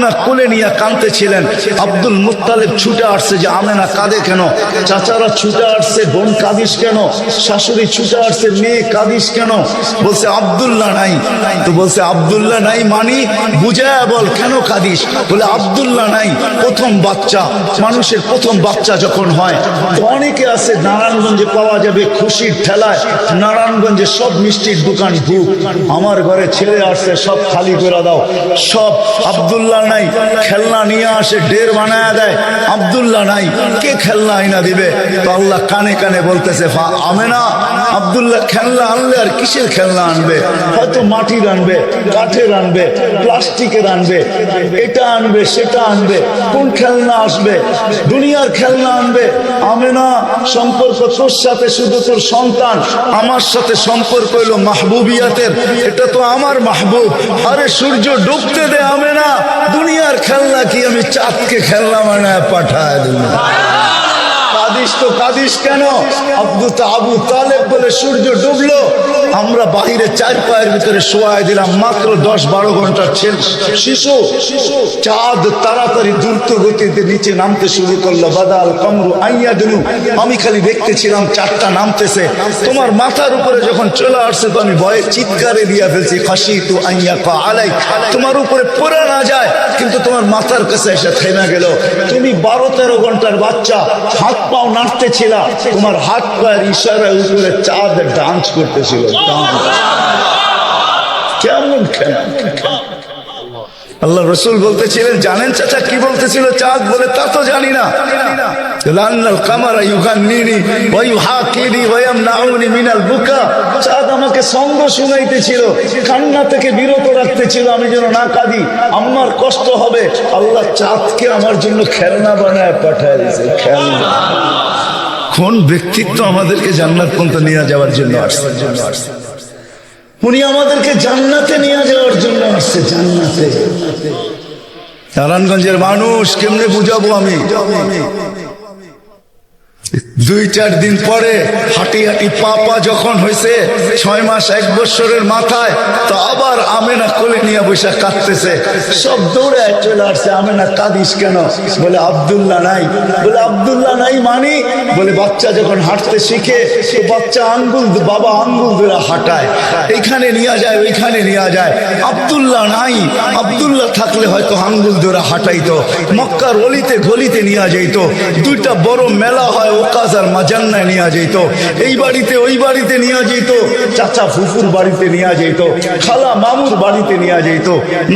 আমেনা কোলে নিয়ে কাঁদতেছিলেন। Abdul Muttalib ছুটে আসছে যে আমেনা কাঁদে কেন? চাচারা ছুটে আসছে, বোন কাঁদিস কেন? শাশুড়ি ছুটে আসছে, মেয়ে কাঁদিস কেন? বলছে আব্দুল্লাহ নাই। তো বলছে আব্দুল্লাহ নাই মানি বুঝায় বল, কেন কাঁদিস? বলে আব্দুল্লাহ নাই। প্রথম বাচ্চা, মানুষের প্রথম বাচ্চা যখন হয় তো অনেকে আছে নারায়ণগঞ্জে পাওয়া যাবে খুশির ঠেলায়, নারায়ণগঞ্জে সব মিষ্টির দোকান ভুক, আমার ঘরে ছেলে আসছে সব খালি করে দাও, সব আব্দুল্লাহ নাই। খেলনা নিয়ে আসে, ঢের বানায় দেয়, আব্দুল্লাহ নাই। কে খেলনা আইনা দিবে? তো আল্লাহ কানে কানে বলতেছে আমেনা, আব্দুল্লাহ খেলনা আনলে আর কিসের খেলনা আনবে? হয়তো মাটির আনবে, কাঠের আনবে, প্লাস্টিকের আনবে, এটা আনবে সেটা আনবে, কোন খেলনা আসবে? দুনিয়ার খেলনা আনবে। আমেনা, সম্পর্ক তোর সাথে শুধু তোর সন্তান, আমার সাথে সম্পর্ক হইল মাহবুবিয়াতের, এটা তো আমার মাহবুব। আরে সূর্য ডুবতে দে আমেনা, দুনিয়ার খেলনা কি আমি চাঁদকে খেলনা বানায় পাঠায় দেব? কাদিস তো কাদিস কেন? আবু তালেব বলে সূর্য ডুবলো, আমরা বাহিরে চার পায়ের ভিতরে শোয়াই দিলাম, মাত্র 10-12 ঘন্টার শিশু। চাঁদ তাড়াতাড়ি দ্রুত গতিতে নিচে নামতে শুরু করলো। বাদাল কমরু আইয়া দিলু, আমি খালি দেখতেছিলাম চারটা নামতেছে। তোমার মাথার উপরে যখন চলে আসছে তো আমি ভয়ে চিৎকারে দিয়া ফেলছি, খাসি তু আইয়া কা আলাই, তোমার উপরে পড়ে না যায়, কিন্তু তোমার মাথার কাছে এসে থেমে গেল। তুমি 12-13 ঘন্টার বাচ্চা, হাত পাও নাড়তেছিল, তোমার হাত পায়ের ইশারায় উপরে চাঁদ ডান্স করতেছিল। কেমন খেলা! আল্লাহ রসুল বলতেছিলেন, জানেন চাচা কি বলতেছিল চাঁদ? বলে তা তো জানি না। চাঁদ আমাকে সঙ্গ শুনাইতেছিল, কান্না থেকে বিরত রাখতেছিল, আমি যেন না কাঁদি, আমার কষ্ট হবে। আল্লাহ চাঁদকে আমার জন্য খেলনা বানায় পাঠায় দিয়েছে। খেলনা! কোন ব্যক্তিত্ব আমাদেরকে জান্নাত পর্যন্ত নিয়ে যাওয়ার জন্য আসছে? উনি আমাদেরকে জান্নাতে নিয়ে যাওয়ার জন্য আসছে। জান্নাতে নারায়ণগঞ্জের মানুষ কেমনে বুঝাবো আমি? 2-4 দিন পরে হাঁটি হাঁটি পা যখন হয়েছে 6 মাস 1 বছরের মাথায়, তো আবার আমেনা কোলে নিয়ে বসে কাঁদতেছে। সব দৌড়ে চলে আসছে, আমেনা কাঁদিস কেন? বলে আব্দুল্লাহ নাই। বলে আব্দুল্লাহ নাই মানি? বলে বাচ্চা যখন হাঁটতে শিখে তো বাচ্চা বাবা আঙ্গুল ধরে হাঁটায়, এইখানে নিয়ে যায় ওইখানে নিয়ে যায়। আব্দুল্লাহ নাই। আব্দুল্লাহ থাকলে হয়তো আঙ্গুল ধরে হাঁটাইতো, মক্কার অলিতে গলিতে নিয়ে যাইত, 2টা বড় মেলা হয় ওকাজ আর মাজান্নায় নিয়ে যেত, এই বাড়িতে ওই বাড়িতে নিয়ে যেত, চাচা ফুফুর বাড়িতে নিয়ে যেত, খালা মামুর বাড়িতে নিয়ে যেত,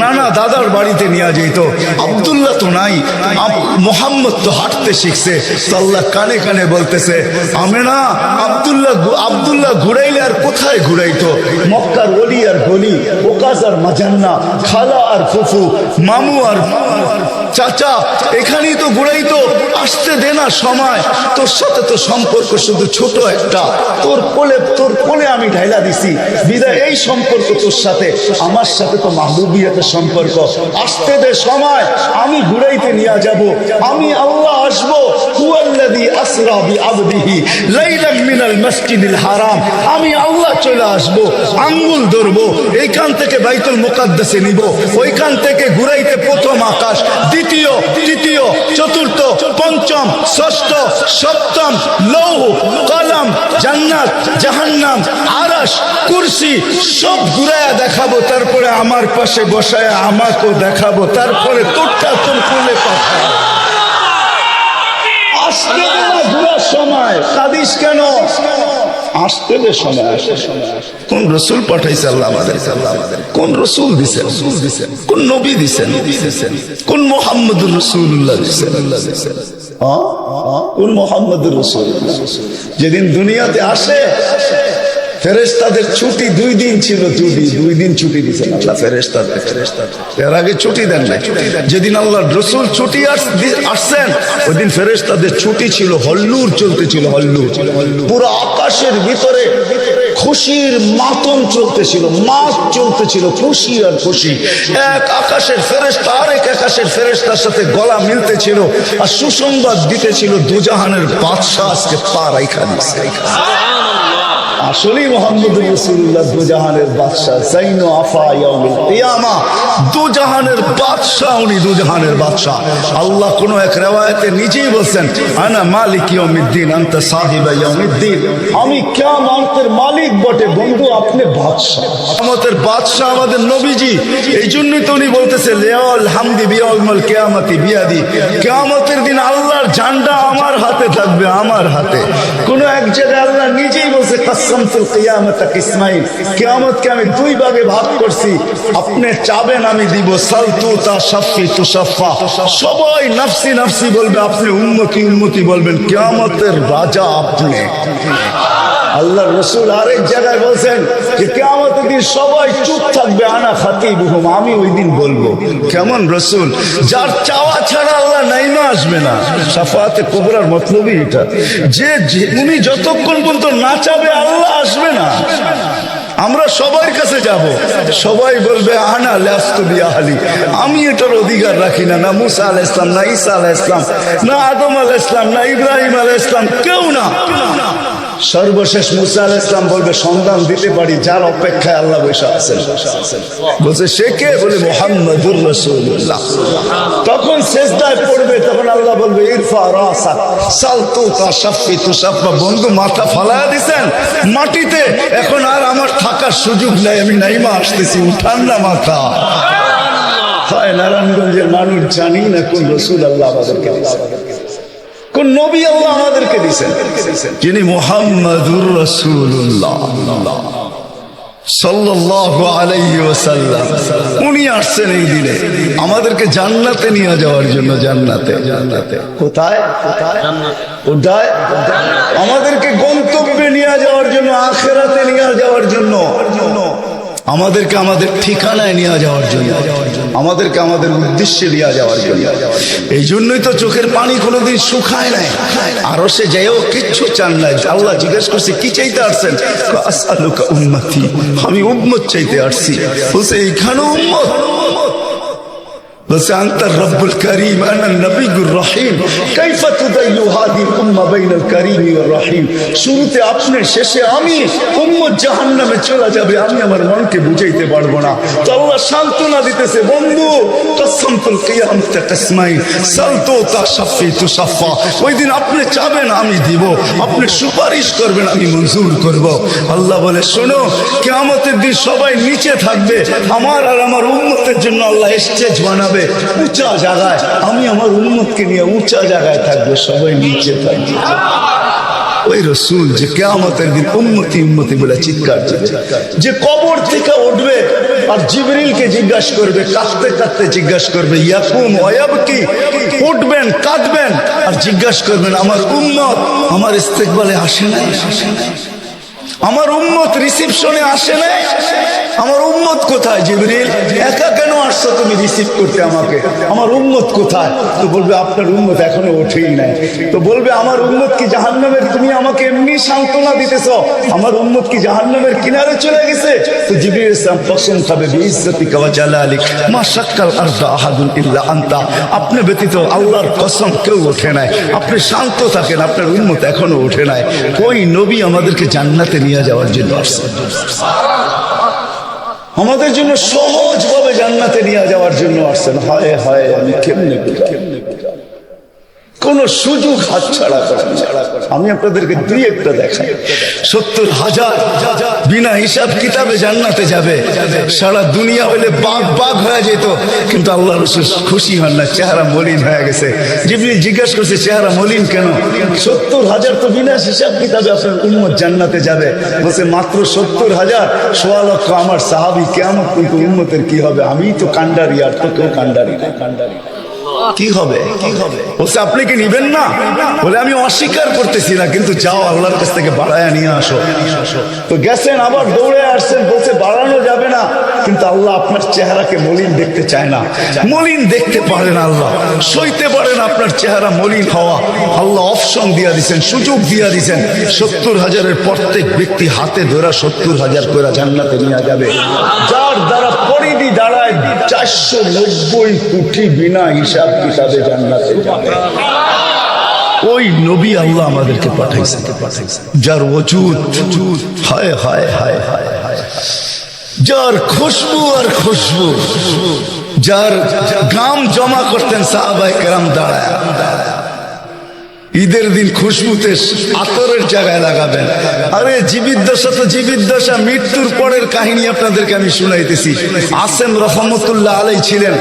নানা দাদার বাড়িতে নিয়ে যেত। আব্দুল্লাহ তো নাই, মোহাম্মদ তো হাঁটতে শিখছে। তো আল্লাহ কানে কানে বলতেছে, আমেনা, আব্দুল্লাহ ঘুরাইলে আর কোথায় ঘুরাইতো? মক্কার অলি আর গলি, ওকাজ আর মাজান্না, খালা আর ফুফু, মামু আর চাচা, এখানেই তো ঘুরাইতো। আসতে দে না সময়, তোর সাথে তো সম্পর্ক শুধু ছোট একটা, তোর কোলে আমি ঢাইলা দিছি বিদায়, এই সম্পর্ক তোর সাথে, আমার সাথে তো মাহবুবিয়াতের সম্পর্ক। আসতে দে সময়, আমি ঘুরাইতে নিয়ে যাব, আমি আল্লাহ আসবো। হুয়াল্লাযী আসরা বিআবদিহি লাইলাম মিনাল মাসজিদিল হারাম, আমি আল্লাহ চলে আসবো, আঙ্গুল ধরবো, এইখান থেকে বাইতুল মুকাদ্দাসে নিব, ওইখান থেকে ঘুরাইতে প্রথম আকাশ, দ্বিতীয়, তৃতীয়, চতুর্থ, পঞ্চম, ষষ্ঠ, সপ্তম, লৌহ, কলম, জান্নাত, জাহান্নাম, আরশ, কুরসি সব ঘুরায়া দেখাবো। তারপরে আমার পাশে বসায় আমাকেও দেখাবো, তারপরে তোরটা তোর কোলে পাঠাবো। আসতে দে না ঘুরার সময়, কাঁদিস কেন? আসতে দে সময়। কোন রসুল পাঠাইছে আল্লাহ আমাদের? কোন রসুল দিছেন? কোন নবী দিছেন? কোন মুহাম্মদুর রাসূলুল্লাহ দিছেন? কোন মুহাম্মদুর রাসূলুল্লাহ? যেদিন দুনিয়াতে আসে ফেরেশতাদের ছুটি 2 দিন ছিল, 2 দিন ছুটি দিয়েছেন আল্লাহ ফেরেশতাদের। এর আগে ছুটি দেন না। যেদিন আল্লাহর রাসূল ছুটি আসছেন ওই দিন ফেরেশতাদের ছুটি ছিল, হল্লুর চলতেছিল, হল্লুর। পুরো আকাশের ভিতরে খুশির মাতম চলতেছিল, মাত চলতেছিল, খুশি আর খুশি। এক আকাশের ফেরেশতা আরেক আকাশের ফেরেশতার সাথে গলা মিলতেছিল আর সুসংবাদ দিতেছিল দুজাহানের বাদশাহ আজকে পা রাইখা দিছে। আসলেই মুহাম্মদুর রাসূলুল্লাহ দুজাহানের বাদশাহ, জাইনু আফা ইয়াউমিল কিয়ামা, দুজাহানের বাদশাহ, উনি দুজাহানের বাদশাহ। আল্লাহ কোন এক riwayate নিজেই বলেন, আনা মালিক ইয়াউমিদ্দিন আনতা সাহিবা ইয়াউমিদ্দিন, আমি কিয়ামতের মালিক বটে বন্ধু, আপনি বাদশাহ। কিয়ামতের বাদশাহ আমাদের নবীজি। এই জন্যই তো উনি বলতেছে লিয়াল হামদি বিয়াউমিল কিয়ামতি বিয়াদি, কিয়ামতের দিন আল্লাহর ঝান্ডা আমার হাতে থাকবে, আমার হাতে। কোন এক জায়গায় আল্লাহ নিজেই বলছে কাসমতুল কিয়ামাতা কিসমাইন, কিয়ামতকে আমি দুই ভাগে ভাগ করছি, আপনি চাবেন আমি দিব, সালতু তাশাফি তুশাফা, সবাই নফসি নফসি বলবে, আপনি উম্মতি উম্মতি বলবেন, কিয়ামতের রাজা আপনি। আল্লাহ রসুল আরেক জায়গায় বলছেন যে কিয়ামতের দিন সবাই চুপ থাকবে, আনা খাতিবুহুম, আমি ওই দিন বলবো। কেমন রসুল, যার চাওয়া ছাড়া আল্লাহ নাইমা আসবে না। শাফাআতে কুবরার মতলবই এটা, যে উনি যতক্ষণ পর্যন্ত না চাবে আল্লাহ আসবে না। আমরা সবার কাছে যাব, সবাই বলবে আনা লাস্তু বিআহলি, আমি এটার অধিকার রাখি না। না মুসা আলাইহিস সালাম, না ঈসা আলাইহিস সালাম, না আদম আলাইহিস সালাম, না ইব্রাহিম আলাইহিস সালাম, কেউ না। সর্বশেষ মুসা আলাইহিস সালাম বলবে সন্ধান দিতে পারি যার অপেক্ষায় আল্লাহ বসে আছেন। বলছে সে কে? বলে মুহাম্মাদুর রাসূলুল্লাহ। তখন সিজদায় পড়বে, তখন আল্লাহ বলবে ইরফা রাসাক সালতু তাশাফি তুশাফা, বন্ধু মাথা ফালায়া দিছেন মাটিতে, এখন আর আমার থাকার সুযোগ নাই, আমি নাইমা আসতেছি, উঠান না মাথা। হয় নারায়ণগঞ্জের মানুষ জানি না কোন রসুল আল্লাহ আমাদেরকে দিয়েছেন, কোন নবী আল্লাহ আমাদেরকে দিয়েছেন, যিনি মুহাম্মাদুর রাসূলুল্লাহ সাল্লাল্লাহু আলাইহি ওয়াসাল্লাম। উনি আসছেন এই দিনে আমাদেরকে জান্নাতে নিয়ে যাওয়ার জন্য। জান্নাতে, জান্নাতে কোথায়? কোথায়? আমাদেরকে গন্তব্যে নিয়ে যাওয়ার জন্য, আখিরাতে নিয়ে যাওয়ার জন্য, আমাদেরকে আমাদের ঠিকানায় নিয়ে যাওয়ার জন্য, আমাদেরকে আমাদের উদ্দেশ্যে নিয়ে যাওয়ার জন্য। এই জন্যই তো চোখের পানি কোনোদিন শুকায় নাই। আরো সে যাইও কিচ্ছু চান নাই। আল্লাহ জিজ্ঞেস করছে কি চাইতে আসছেন? আসআলুকা উম্মতি, আমি উম্মত চাইতে আসছি। বলছে এইখানে উম্মত? বলছে আনতা রব্বুল করিম আনা নবিয়ুর রহিম, কাইফা তুদাইয়ু হাদিল উম্মাহ বাইনাল করিমি ওয়ার রহিম। শুরুতে আপনি, শেষে আমি, উম্মত জাহান্নামে চলে যাবে, আমি আমার মনকে বুঝাইতে পারবো না। তো আল্লাহ সান্ত্বনা দিতেছে, বন্ধু কাসমতুল কিয়ামতা কিসমাইন সালতু তাশাফি তুশাফা, ওই দিন আপনি চাবেন আমি দিব, আপনি সুপারিশ করবেন আমি মঞ্জুর করব। আল্লাহ বলে শোনো, কিয়ামতের দিন সবাই নিচে থাকবে, আমার আর আমার উম্মতের জন্য আল্লাহ স্টেজ বানাবে উঁচা জায়গায়, আমি আমার উম্মতকে নিয়ে উঁচা জায়গায় থাকবো, সবাই নিচে থাকবে। ওই রসুল যে কিয়ামতের দিন উম্মতি উম্মতি বলে চিৎকার দিবে, যে কবর থেকে উঠবে আর জিবরিলকে জিজ্ঞাসা করবে, কাঁদতে কাঁদতে জিজ্ঞাসা করবে ইয়াকুম ওয়ায়াবকি, উঠবেন কাঁদবেন আর জিজ্ঞাসা করবেন আমার উম্মত আমার ইস্তেকবালে আসে নাই, আমার উম্মত রিসিপশনে আসে নাই, আমার উম্মত কোথায়? জিবরিল একা কেন আসছো তুমি রিসিভ করতে আমাকে? আমার উম্মত কোথায়? তো বলবে আপনার উম্মত এখনো ওঠেই নাই। তো বলবে আমার উম্মত কি জাহান্নামের? তুমি আমাকে এমনি সান্ত্বনা দিতেছ, আমার উম্মত কি জাহান্নামের কিনারে চলে গেছে? তো জিবরিল ইসলাম কসম খাবে বিইজ্জতিকা ওয়া জালালিক মা শাক্কাল আরদা আহাদুন ইল্লা আনতা, আপনি ব্যতীত আল্লাহর কসম কেউ ওঠে নাই, আপনি শান্ত থাকেন, আপনার উম্মত এখনো ওঠে নাই। ওই নবী আমাদেরকে জান্নাতে নিয়ে যাওয়ার জন্য আসছে, আমাদের জন্য সহজভাবে জান্নাতে নিয়ে যাওয়ার জন্য আসছেন। হায় হায় আমি কেমনে কোন সুযোগ হাতছাড়া করেন। আমি আপনাদেরকে দুই একটা দেখাই। 70,000 বিনা হিসাব কিতাবে জান্নাতে যাবে, সারা দুনিয়া হইলে বাঘ বাঘ হয়ে যেত, কিন্তু আল্লাহ রাসূল খুশি হন না, চেহারা মলিন হয়ে গেছে। জিবরিল জিজ্ঞেস করছে চেহারা মলিন কেন? 70,000 তো বিনা হিসাব কিতাবে আপনার উম্মত জান্নাতে যাবে। বলছে মাত্র 70,000, 1.25 লক্ষ আমার সাহাবী, কিয়ামত কিন্তু উম্মতের কি হবে? আমিই তো কান্ডারি, আর তো কেউ কান্ডারি না। কি হবে? কি হবে? বলছে আপনি কি নিবেন না? বলে আমি অস্বীকার করতেছি না, কিন্তু যাও আল্লাহর কাছ থেকে বাড়ায়া নিয়ে আসো। তো গেছেন, আবার দৌড়ে আসছেন, বলছে বাড়ানো যাবে না, কিন্তু আল্লাহ আপনার চেহারাকে মলিন দেখতে চায় না, মলিন দেখতে পারেন আল্লাহ, সইতে পারেন আপনার চেহারা মলিন হওয়া। আল্লাহ অপশন দিয়া দিছেন, সুযোগ দিয়া দিছেন। 70,000-এর প্রত্যেক ব্যক্তি হাতে ধরা 70,000 করে জান্নাতে নিয়ে যাবে, যার দ্বারা পরিধি দাঁড়ায় 490 কোটি বিনা হিসাব কিতাবে জান্নাতে যাবে। ওই নবী আল্লাহ আমাদেরকে পাঠাইছে, যার ওজুদ হায় হায় হায় হায় হায়, যার খুশবু আর খুশবু, যার গাম জমা করতেন সাহাবায়ে কেরাম দাঁড়ায়। ঈদের দিন খুশবুতে আতরের জায়গায় লাগাবেন। আরে জীবিদ্দশা তো জীবিদ্দশা, মৃত্যুর পরের কাহিনী আপনাদেরকে আমি শুনাইতেছি। আসেম রহমতুল্লাহ আলাই ছিলেন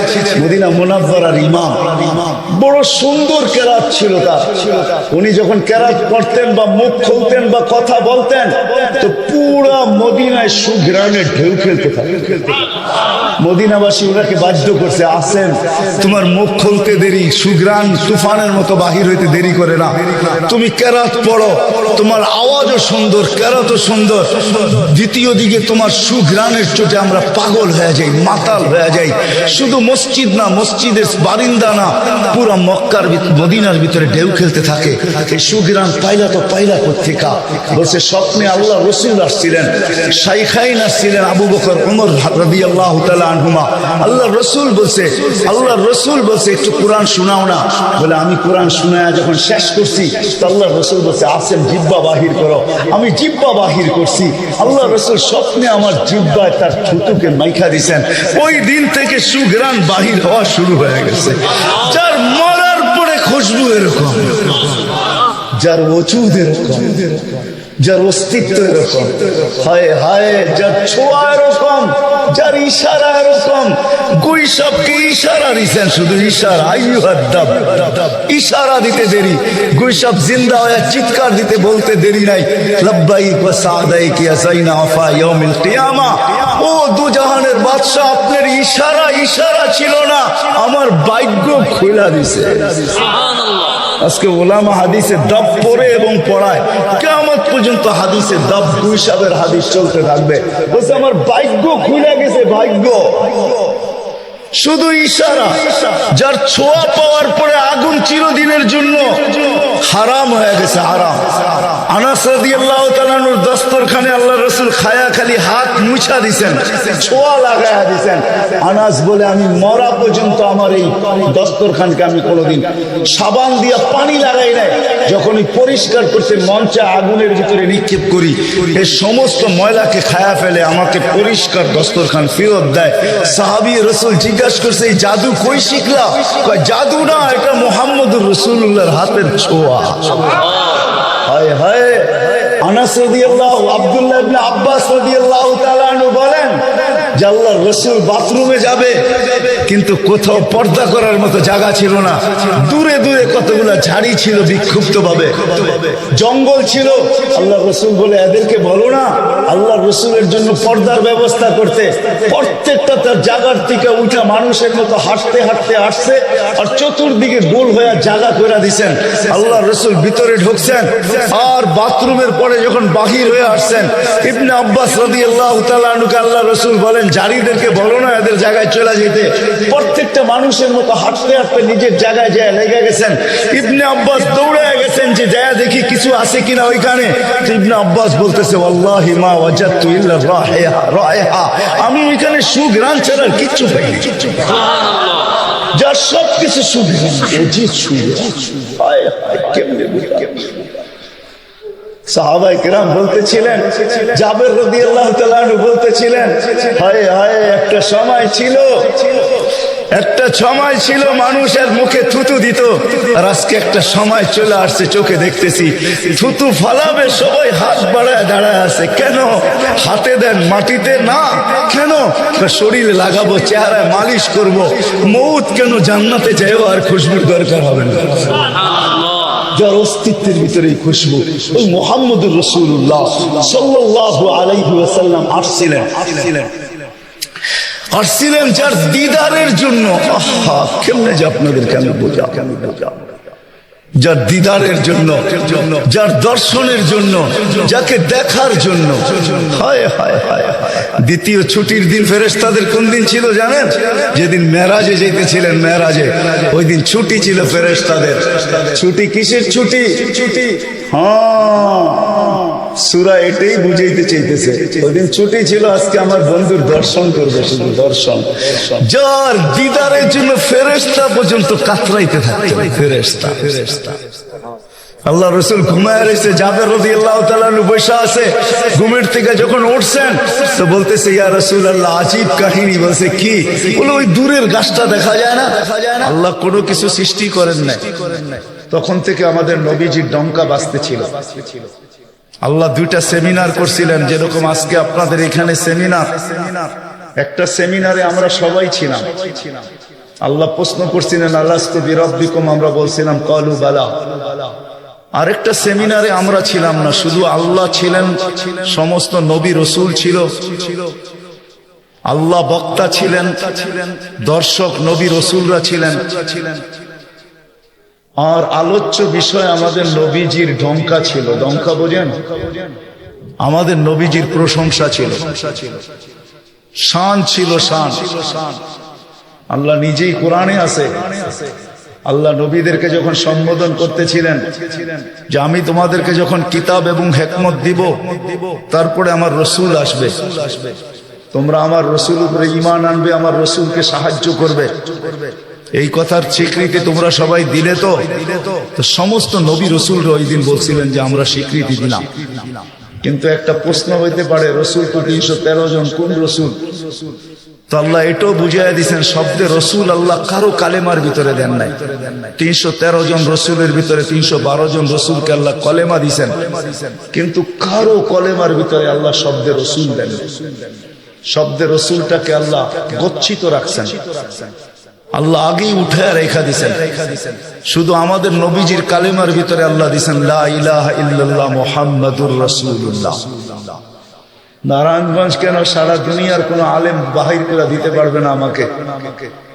মদিনা মুনাওয়ারার ইমাম, বড় সুন্দর কেরাত ছিল তার। উনি যখন কেরাত করতেন বা মুখ খুলতেন বা কথা বলতেন তো পুরা মদিনায় সুঘ্রাণের ঢেউ খেলতে থাকতেন। মদিনাবাসী ওনাকে বাধ্য করছে, আসেন তোমার মুখ খুলতে দেরি, সুঘ্রাণ তুফানের মতো বাহির হইতে দেরি করে না, তুমি কেরাত পড়ো, তোমার আওয়াজও সুন্দর, কেরাতও সুন্দর, দ্বিতীয় দিকে তোমার সুঘ্রাণের চোটে আমরা পাগল হয়ে যাই, মাতাল হয়ে যাই। শুধু মসজিদ না, মসজিদের বারিন্দা না, পুরা মক্কার মদিনার ভিতরে ঢেউ খেলতে থাকে। এই সুঘ্রাণ পাইলা তো পাইলা কোত্থেকা? বলছে স্বপ্নে আল্লাহ রসুল আসছিলেন, শাইখাইন আসছিলেন, আবু বকর ওমর রাদিয়াল্লাহু তাআলা আনহুমা। আল্লাহ রসুল বলছে একটু কোরআন শোনাও না। বলে আমি কোরআন শোনায়া যখন শেষ করছি তো আল্লাহ রসুল বলছে আসেন জিব্বা বাহির করো। আমি জিব্বা বাহির করছি, আল্লাহ রসুল স্বপ্নে আমার জিব্বায় তার থুতুকে মাইখা দিছেন। ওই দিন থেকে সুঘ্রাণ বাহির হওয়া শুরু হয়ে গেছে। যার মরার পরে খুশবু এরকম, যার ওজুদ এরকম, যার অস্তিত্ব এরকম, হায় হায়, যার ছোঁয়া এরকম, যার ইশারা এরকম। গুইসাবকে ইশারা দিছেন, শুধু ইশারা, আইয়ুহাদ্দাব, ইশারা দিতে দেরি। গুইসাব জিন্দা হয়ে চিৎকার দিতে বলতে দেরি নাই, লাব্বাইক ওয়া সাদাইক ইয়া যাইনা ওয়াফা ইয়াউমিল কিয়ামা। ও দুজাহানের বাদশা, আপনার ইশারা ছিল না, আমার ভাগ্য খুলে দিছে। সুবহানাল্লাহ। আজকে ওলামা হাদিসে দাব পড়ে এবং পড়ায়, কিয়ামত পর্যন্ত হাদিসে দাব, গুইসাবের হাদিস চলতে থাকবে। বলছে আমার ভাগ্য খুলে গেছে, ভাগ্য। শুধু ইশারা, যার ছোঁয়া পাওয়ার পরে আগুন চিরদিনের জন্য হারাম হয়ে গেছে, হারাম। আনাস রাদিয়াল্লাহু তাআলা আনহুর দস্তরখানে আল্লাহ রাসূল খায়া খালি হাত মুছা দিছেন, ছোঁয়া লাগায়া দিছেন। আনাস বলে আমি মরা পর্যন্ত আমার এই দস্তরখানকে আমি কোনোদিন সাবান দিয়া পানি লাগাই নাই। যখনই পরিষ্কার করতে মঞ্চে আগুনের ভিতরে নিক্ষেপ করি, এই সমস্ত ময়লাকে খায়া ফেলে আমাকে পরিষ্কার দস্তরখান ফেরত দেয়। সাহাবী রাসূল জিজ্ঞাসা করছে এই জাদু কই শিখলা? কয় জাদু না, এটা মুহাম্মদুর রাসূলুল্লাহর হাতের ছোঁয়া। হায় হায়। আনাস রাদিয়াল্লাহু, আব্দুল্লাহ ইবনে আব্বাস রাদিয়াল্লাহু তাআলা আনহু বলেন যে আল্লাহর রাসূল বাথরুমে যাবে, কিন্তু কোথাও পর্দা করার মতো জায়গা ছিল না। দূরে দূরে কতগুলা ঝাড়ি ছিল, বিক্ষুব্ধ ভাবে জঙ্গল ছিল। আল্লাহ রাসূল বলে এদেরকে বলো না আল্লাহর রাসূলের জন্য পর্দার ব্যবস্থা করতে। প্রত্যেকটা তার জায়গার থেকে উঠা মানুষের মতো হাঁটতে হাঁটতে আসছে, আর চতুর্দিকে গোল হয়ে জায়গা করে দিছেন। আল্লাহর রাসূল ভিতরে ঢুকছেন, আর বাথরুমের পরে যখন বাহির হয়ে আসছেন, ইবনে আব্বাস রাদিয়াল্লাহু তাআলা আনহুকে আল্লাহর রাসূল বলেন জারিদেরকে বলো না এদের জায়গায় চলে যেতে। প্রত্যেকটা মানুষের মতো হাঁটতে হাঁটতে নিজের জায়গায় যায় লেগে গেছেন। ইবনে আব্বাস দৌড়ে গেছেন যে যায় দেখি কিছু আছে কিনা ওইখানে। ইবনে আব্বাস বলতেছে ওয়াল্লাহি মা ওয়াজাদতু ইল্লা রায়হা, আমি ওইখানে সুঘ্রাণ ছাড়া কিচ্ছু পাইনি। সুবহানাল্লাহ। যার সব কিছু সুঘ্রাণ, অজিত সুঘ্রাণ। হায় হায়, কেমনে বুঝাবো? সাহাবায়ে কেরাম বলতেছিলেন, জাবের রাদিয়াল্লাহু তাআলা আনহু বলতেছিলেন, হায় হায়, একটা সময় ছিল মানুষের মুখে থুতু দিত, আর আজকে একটা সময় চলে আসছে চোখে দেখতেছি থুতু ফালাবে সবাই হাত বাড়ায় দাঁড়ায় আছে। কেন? হাতে দেন, মাটিতে না। কেন? শরীরে লাগাবো, চেহারায় মালিশ করব। মউত কেন? জান্নাতে যাইও, আর খুশবুর দরকার হবে না। যার অস্তিত্বের ভিতরে খুশবু, ওই মুহাম্মদুর রাসূলুল্লাহ সাল্লাল্লাহু আলাইহি ওয়াসাল্লাম আসছিলেন যার দিদারের জন্য। আহা, কেমনে যে আপনাদেরকে আমি বোঝাবো। যার দিদারের জন্য, যার দর্শনের জন্য, যাকে দেখার জন্য। হায় হায় হায়। দ্বিতীয় ছুটির দিন ফেরেশতাদের কোন দিন ছিল জানেন? যেদিন মেরাজে যেতেছিলেন, মেরাজে ওই দিন ছুটি ছিল ফেরেশতাদের। ছুটি কিসের ছুটি? সূরা এটাই বুঝাইতে চাইতেছে, ওই দিন ছুটি ছিল। আজকে আমার বন্ধুর দর্শন করবে, শুধু দর্শন। যার দিদারের জন্য ফেরেশতা পর্যন্ত কাতরাইতে থাকে। ফেরেশতা আল্লাহ রসুল ঘুমায় রয়েছে, জাবের রাদিয়াল্লাহু তাআলা বসে আছে। ঘুমের থেকে যখন উঠছেন তো বলতেছে, ইয়া রাসূলুল্লাহ, আজীব কাহিনী। বলছে কি? বলে ওই দূরের গাছটা দেখা যায় না? আল্লাহ কোনো কিছু সৃষ্টি করেন নাই, তখন থেকে আমাদের নবীজির ডঙ্কা বাজতেছিল। আল্লাহ দুইটা সেমিনার করছিলেন, যেরকম আজকে আপনাদের এখানে সেমিনার। একটা সেমিনারে আমরা সবাই ছিলাম। আল্লাহ প্রশ্ন করছিলেন, আলাস্তু বিরাব্বিকুম, আমরা বলছিলাম ক্বালু বালা। আরেকটা সেমিনারে আমরা ছিলাম না, শুধু আল্লাহ ছিলেন, সমস্ত নবী রসুল ছিল, আল্লাহ বক্তা ছিলেন, দর্শক নবী রসুলরা ছিলেন, আর আলোচ্য বিষয় আমাদের নবীজির ডঙ্কা ছিল। ডঙ্কা বোঝেন? আমাদের নবীজির প্রশংসা ছিল, শান ছিল, শান। আল্লাহ নিজেই কোরআনে আছে, আল্লাহ নবীদেরকে যখন সম্বোধন করতেছিলেন যে আমি তোমাদেরকে যখন কিতাব এবং হিকমত দিব, তারপরে আমার রসুল আসবে, তোমরা আমার রসুল উপরে ঈমান আনবে, আমার রসুলকে সাহায্য করবে, এই কথার স্বীকৃতি তোমরা সবাই দিলে তো? তো সমস্ত নবী রসুলরা ওই দিন বলছিলেন যে আমরা স্বীকৃতি দিলাম। কিন্তু একটা প্রশ্ন হইতে পারে, রসুল তো 313 জন, কোন রসুল? তো আল্লাহ এটাও বুঝাইয়া দিচ্ছেন, শব্দে রসুল আল্লাহ কারো কালেমার ভিতরে দেন নাই। 313 জন রসুলের ভিতরে 312 জন রসুলকে আল্লাহ কলেমা দিছেন, কিন্তু কারো কলেমার ভিতরে আল্লাহ শব্দে রসুল দেন। শব্দে রসুলটাকে আল্লাহ গচ্ছিত রাখছেন, আল্লাহ আগেই উঠে রেখা দিছেন। শুধু আমাদের নবীজির কালেমার ভিতরে আল্লাহ দিছেন লা ইলাহা ইল্লাল্লাহ মুহাম্মাদুর রাসূলুল্লাহ। নারায়ণগঞ্জ কেন, সারা দুনিয়ার কোন আলেম বাহির করে দিতে পারবে না আমাকে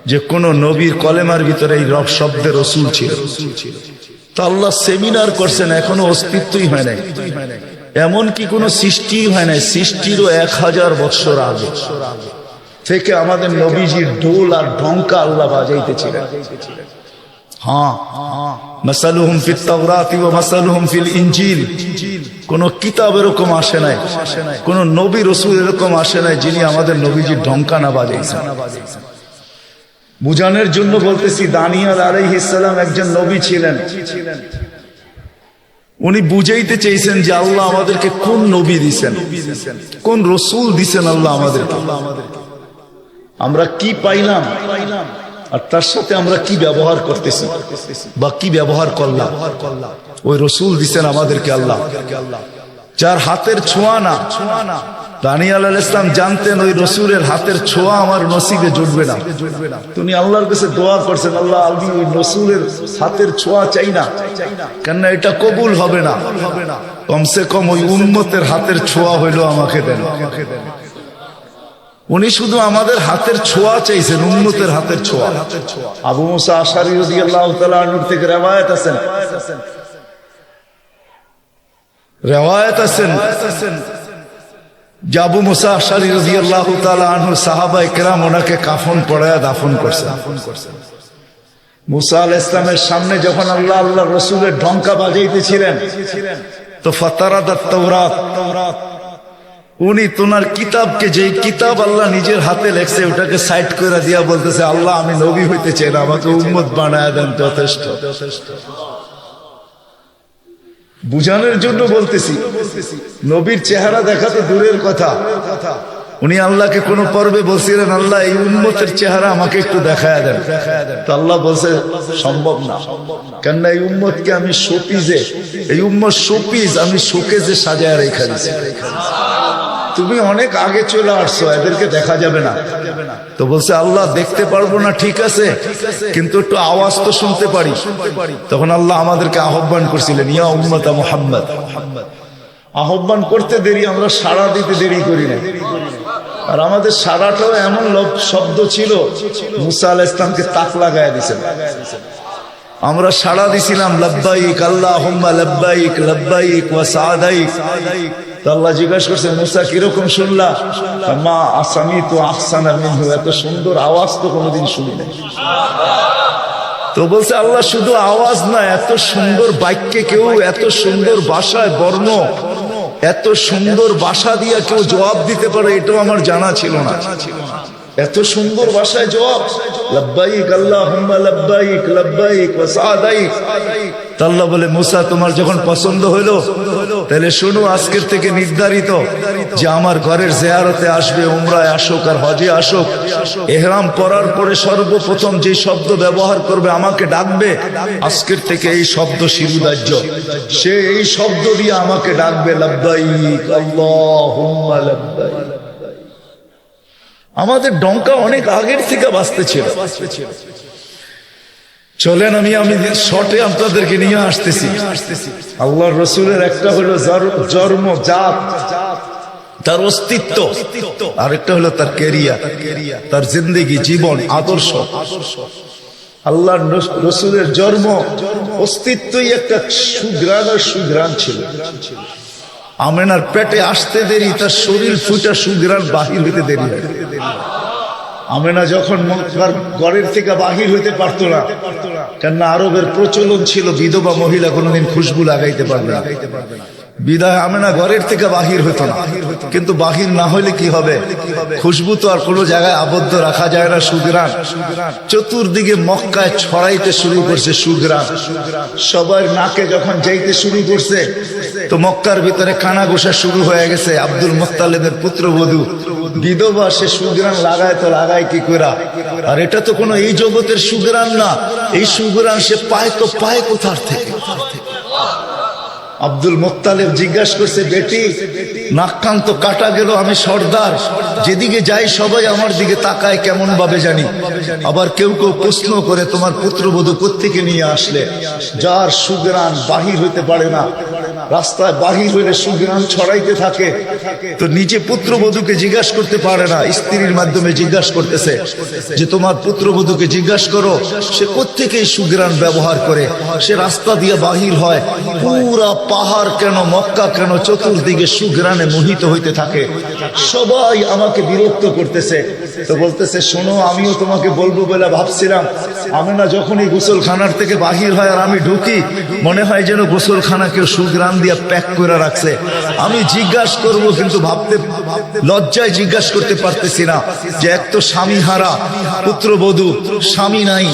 যে কোন নবীর কলেমার ভিতরে এই রব শব্দে রসুল ছিল। তো আল্লাহ সেমিনার করছেন, এখনো অস্তিত্বই হয় নাই, এমনকি কোন সৃষ্টি হয় নাই। সৃষ্টিরও 1000 বৎসর আগে থেকে আমাদের নবীজির ঢোল আর ঢঙ্কা আল্লাহ বাজাইতেছিলেন। মাসালুহুম ফিত তাওরাতি ওয়া মাসালুহুম ফিল ইনজিল। কোন কিতাব এরকম আসে নাই, কোন নবী রাসূল এরকম আসে নাই যিনি আমাদের নবীজির ঢঙ্কা না বাজাইছেন। বুঝানোর জন্য বলতেছি, দানিয়েল আলাইহিস সালাম একজন নবী ছিলেন। উনি বুঝাইতে চেয়েছেন যে আল্লাহ আমাদেরকে কোন নবী দিছেন, কোন রসুল দিছেন আল্লাহ আমাদেরকে, আমরা কি পাইলাম আর তার সাথে আমরা কি ব্যবহার করতেছি বা কি ব্যবহার করলাম। ওই রসুল দিছেন আমাদেরকে আল্লাহ, যার হাতের ছোঁয়া না। দানিয়েল আলাইহিস সালাম জানতেন ওই রসুলের হাতের ছোঁয়া আমার নসিবে জুটবে না। তিনি আল্লাহর কাছে দোয়া করছেন, আল্লাহ আমি ওই রসুলের হাতের ছোঁয়া চাই না, কেননা এটা কবুল হবে না, কমসে কম ওই উম্মতের হাতের ছোঁয়া হইলো আমাকে দেন। উনি শুধু আমাদের হাতের ছোঁয়া চাইছেন, উম্মতের হাতের ছোঁয়া। আবু মুসা আশআরী রাদিয়াল্লাহু তাআলা আনহু থেকে রিওয়ায়াত আছেন, যে আবু মুসা আশআরী রাদিয়াল্লাহু তাআলা আনহু সাহাবায়ে কেরাম ওনাকে কাফন পরায়া দাফন করছেন। মুসা আলাইহিস সালামের সামনে যখন আল্লাহ রসুলের ঢঙ্কা বাজাইতেছিলেন, তো ফাতারাদাত তাওরাত, উনি তোনার কিতাবকে, যেই কিতাব আল্লাহ নিজের হাতে লেখছে, ওটাকে সাইড করে দিয়া বলতেছে, আল্লাহ আমি নবী হইতে চাই না, আমাকে উম্মত বানায় দেন, যথেষ্ট। বুঝানোর জন্য বলতেছি, নবীর চেহারা দেখা তো দূরের কথা, উনি আল্লাহকে কোন পর্বে বলছিলেন, আল্লাহ এই উম্মতের চেহারা আমাকে একটু দেখায় দেন। তো আল্লাহ বলছে সম্ভব না, কেননা এই উম্মতকে আমি শোপিজে, এই উম্মত শোপিজ আমি শোকেজে সাজায় রেখে দিয়েছি। তুমি অনেক আগে চলে আসছো, এদেরকে দেখা যাবে না। তো বলছে আল্লাহ দেখতে পারবো না, ঠিক আছে, কিন্তু একটু আওয়াজ তো শুনতে পারি। তখন আল্লাহ আমাদেরকে আহ্বান করছিলেন, ইয়া উম্মতা মুহাম্মদ। আহ্বান করতে দেরি, আমরা সাড়া দিতে দেরি করি না। আর আমাদের সাড়াটাও এমন শব্দ ছিল, মুসা আলাইহিস সালামকে তাক লাগায় দিয়েছেন। আমরা সাড়া দিছিলাম লব্বাইক আল্লাহুম্মা লব্বাইক লব্বাইক ওয়া সাদাইক। তো আল্লাহ জিজ্ঞাসা করছে মুসা কিরকম শুনলা? মা আসামিতু আহসানা মিনহু, এত সুন্দর আওয়াজ তো কোনোদিন শুনি নাই। তো বলছে আল্লাহ শুধু আওয়াজ না, এত সুন্দর বাক্যে কেউ এত সুন্দর ভাষায় বর্ণ, এত সুন্দর ভাষা দিয়া কেউ জবাব দিতে পারে, এটাও আমার জানা ছিল না। এত সুন্দর ভাষায় জবাব, লব্বাইক আল্লাহুম্মা লব্বাইক লব্বাইক ওয়া সাদাইক। আল্লাহ বলে মুসা তোমার যখন পছন্দ হলো, তাহলে শোনো আজকের থেকে নির্ধারিত যে আমার ঘরের জিয়ারতে আসবে, উমরায় আসুক আর হজে আসুক, ইহরাম করার পরে সর্বপ্রথম যে শব্দ ব্যবহার করবে আমাকে ডাকবে, আজকের থেকে এই শব্দ শিরুধার্য, সে এই শব্দ দিয়ে আমাকে ডাকবে লব্বাইক আল্লাহুম্মা লব্বাইক। আমাদের ডঙ্কা অনেক আগের থেকে বাজতে ছিল। চলেন আমি শর্টে আপনাদেরকে নিয়ে আসতেছি। আল্লাহর রসুলের একটা হলো জন্ম জাত, তার অস্তিত্ব, আরেকটা হলো তার ক্যারিয়ার, তার জিন্দেগি, জীবন, আদর্শ। আল্লাহর রসুলের জন্ম অস্তিত্বই একটা সুঘ্রাণ ছিল। আমেনার পেটে আসতে দেরি, তার শরীর ফুটা সুঘ্রাণ বাহির হইতে দেরি হয়। আমেনা যখন মক্কার ঘরের থেকে বাহির হইতে পারতো না, কেননা আরবের প্রচলন ছিল বিধবা মহিলা কোনোদিন খুশবু লাগাইতে পারবে না, বিদায় আমেনা ঘরের থেকে বাহির হতো না। কিন্তু বাহির না হলে কি হবে, খুশবু তো আর কোনো জায়গায় আবদ্ধ রাখা যায় না। সুঘ্রাণ চতুর্দিকে মক্কায় ছড়াইতে শুরু করছে সুঘ্রাণ। সবার নাকে যখন যাইতে শুরু করছে, তো মক্কার ভিতরে কানা গোসা শুরু হয়ে গেছে। আব্দুল মুত্তালিবের পুত্রবধূ বিধবা, সে সুঘ্রাণ লাগায় তো লাগায় কি করা? আর এটা তো কোনো এই জগতের সুঘ্রাণ না, এই সুঘ্রাণ সে পায় তো পায় কোথার থেকে? আব্দুল মুত্তালিব জিজ্ঞাসা করছে, বেটি নাক কান তো কাটা গেল, আমি সর্দার, যেদিকে যাই সবাই আমার দিকে তাকায় কেমন ভাবে জানি। আবার কেউ কেউ প্রশ্ন করে তোমার পুত্রবধূ কোত্থেকে নিয়ে আসলে? যার সুঘ্রাণ বাহির হইতে পারে না, রাস্তায় বাহির হইলে সুঘ্রাণ ছড়াইতে থাকে, তো নিজে পুত্রবধূকে জিজ্ঞাসা করতে পারে না, স্ত্রীর মাধ্যমে জিজ্ঞাসা করতেছে যে তোমার পুত্রবধূকে জিজ্ঞাসা করো সে কোত্থেকে এই সুঘ্রাণ ব্যবহার করে। সে রাস্তা দিয়ে বাহির হয়, পুরা পাহাড় কেন, মক্কা কেন, চতুর্দিকে সুঘ্রাণে মোহিত হইতে থাকে। সবাই আমাকে বিরক্ত করতেছে। তো বলতেছে শোনো, আমিও তোমাকে বলবো বলে ভাবছিলাম। আমেনা যখনই গোসলখানার থেকে বাহির হয় আর আমি ঢুকি, মনে হয় যেন গোসলখানা কেউ সুঘ্রাণ দিয়া প্যাক করে রাখছে। আমি জিজ্ঞাসা করব, কিন্তু ভাবতে লজ্জায় জিজ্ঞাসা করতে পারতেছি না, যে এক তো স্বামী হারা পুত্রবধূ, স্বামী নাই,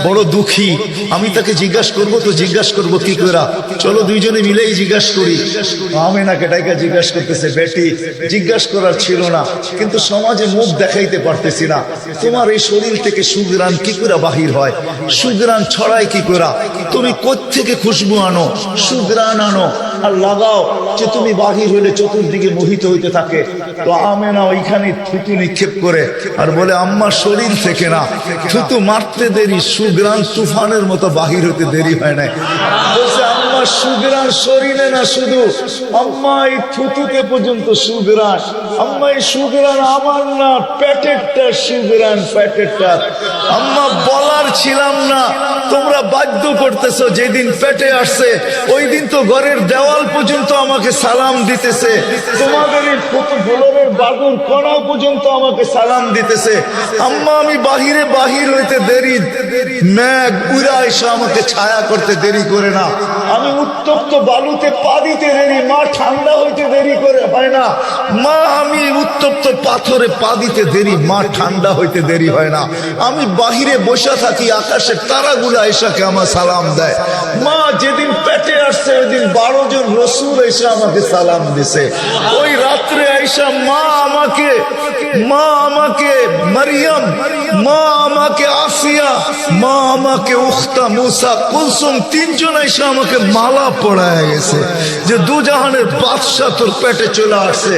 বড় দুঃখী, আমি তাকে জিজ্ঞাসা করবো, তো জিজ্ঞাসা করবো কি করে? চলো দুইজনে মিলেই জিজ্ঞাসা করি। আমেনাকে ডাইকা জিজ্ঞাসা করতেছে, বেটি জিজ্ঞাসা করার ছিল না, কিন্তু সমাজে মুখ দেখাইতে পারতেছি না, তোমার এই শরীর থেকে সুঘ্রাণ কি করে বাহির হয়? সুঘ্রাণ ছড়ায় কি করে? তুমি কোত্থেকে খুশবু আনো, সুঘ্রাণ আনো আর লাগাও, যে তুমি বাহির হইলে চতুর্দিকে মোহিত হইতে থাকে। তো আমেনা ওইখানে থুতু নিক্ষেপ করে আর বলে, আম্মা শরীর থেকে না, থুতু মারতে দেরি, সুঘ্রাণ তুফানের মতো বাহির হইতে দেরি হয় নাই। বলছে আম্মা সুঘ্রাণ শরীরে না, শুধু আম্মা এই থুতুতে পর্যন্ত সুঘ্রাণ। আম্মা এই সুঘ্রাণ আমার না, পেটেরটা সুঘ্রাণ, পেটেরটা। আম্মা বলার ছিলাম না, তোমরা বাধ্য করতেছো। যেদিন পেটে আসছে ওই দিন তো ঘরের দেওয়াল পর্যন্ত আমাকে সালাম দিতেছে, তোমাদের এই ফুলের বাদুর কণা পর্যন্ত আমাকে সালাম দিতেছে। আম্মা আমি বাহিরে বাহির হইতে দেরি, মেঘ উড়া এসে আমাকে ছায়া করতে দেরি করে না। আমি উত্তপ্ত বালুতে পা দিতে দেরি, মা ঠান্ডা হইতে দেরি করে হয় না। মা আমি উত্তপ্ত পাথরে পা দিতে দেরি, মা ঠান্ডা হইতে দেরি হয় না। আমি বাহিরে বসে থাকি, আকাশের তারাগুলা এসাকে আমার সালাম দেয়। মা যেদিন পেটে আসছে ওই দিন 12 জন রসুল এসে আমাকে সালাম দিছে। ওই রাত্রে আইসা মা আমাকে মারিয়াম, মা আমাকে আসিয়া, মা আমাকে উখতা মুসা কুলসুম, 3 জন এসে আমাকে মালা পড়ায় গেছে যে দুজাহানের বাদশা তোর পেটে চলে আসছে।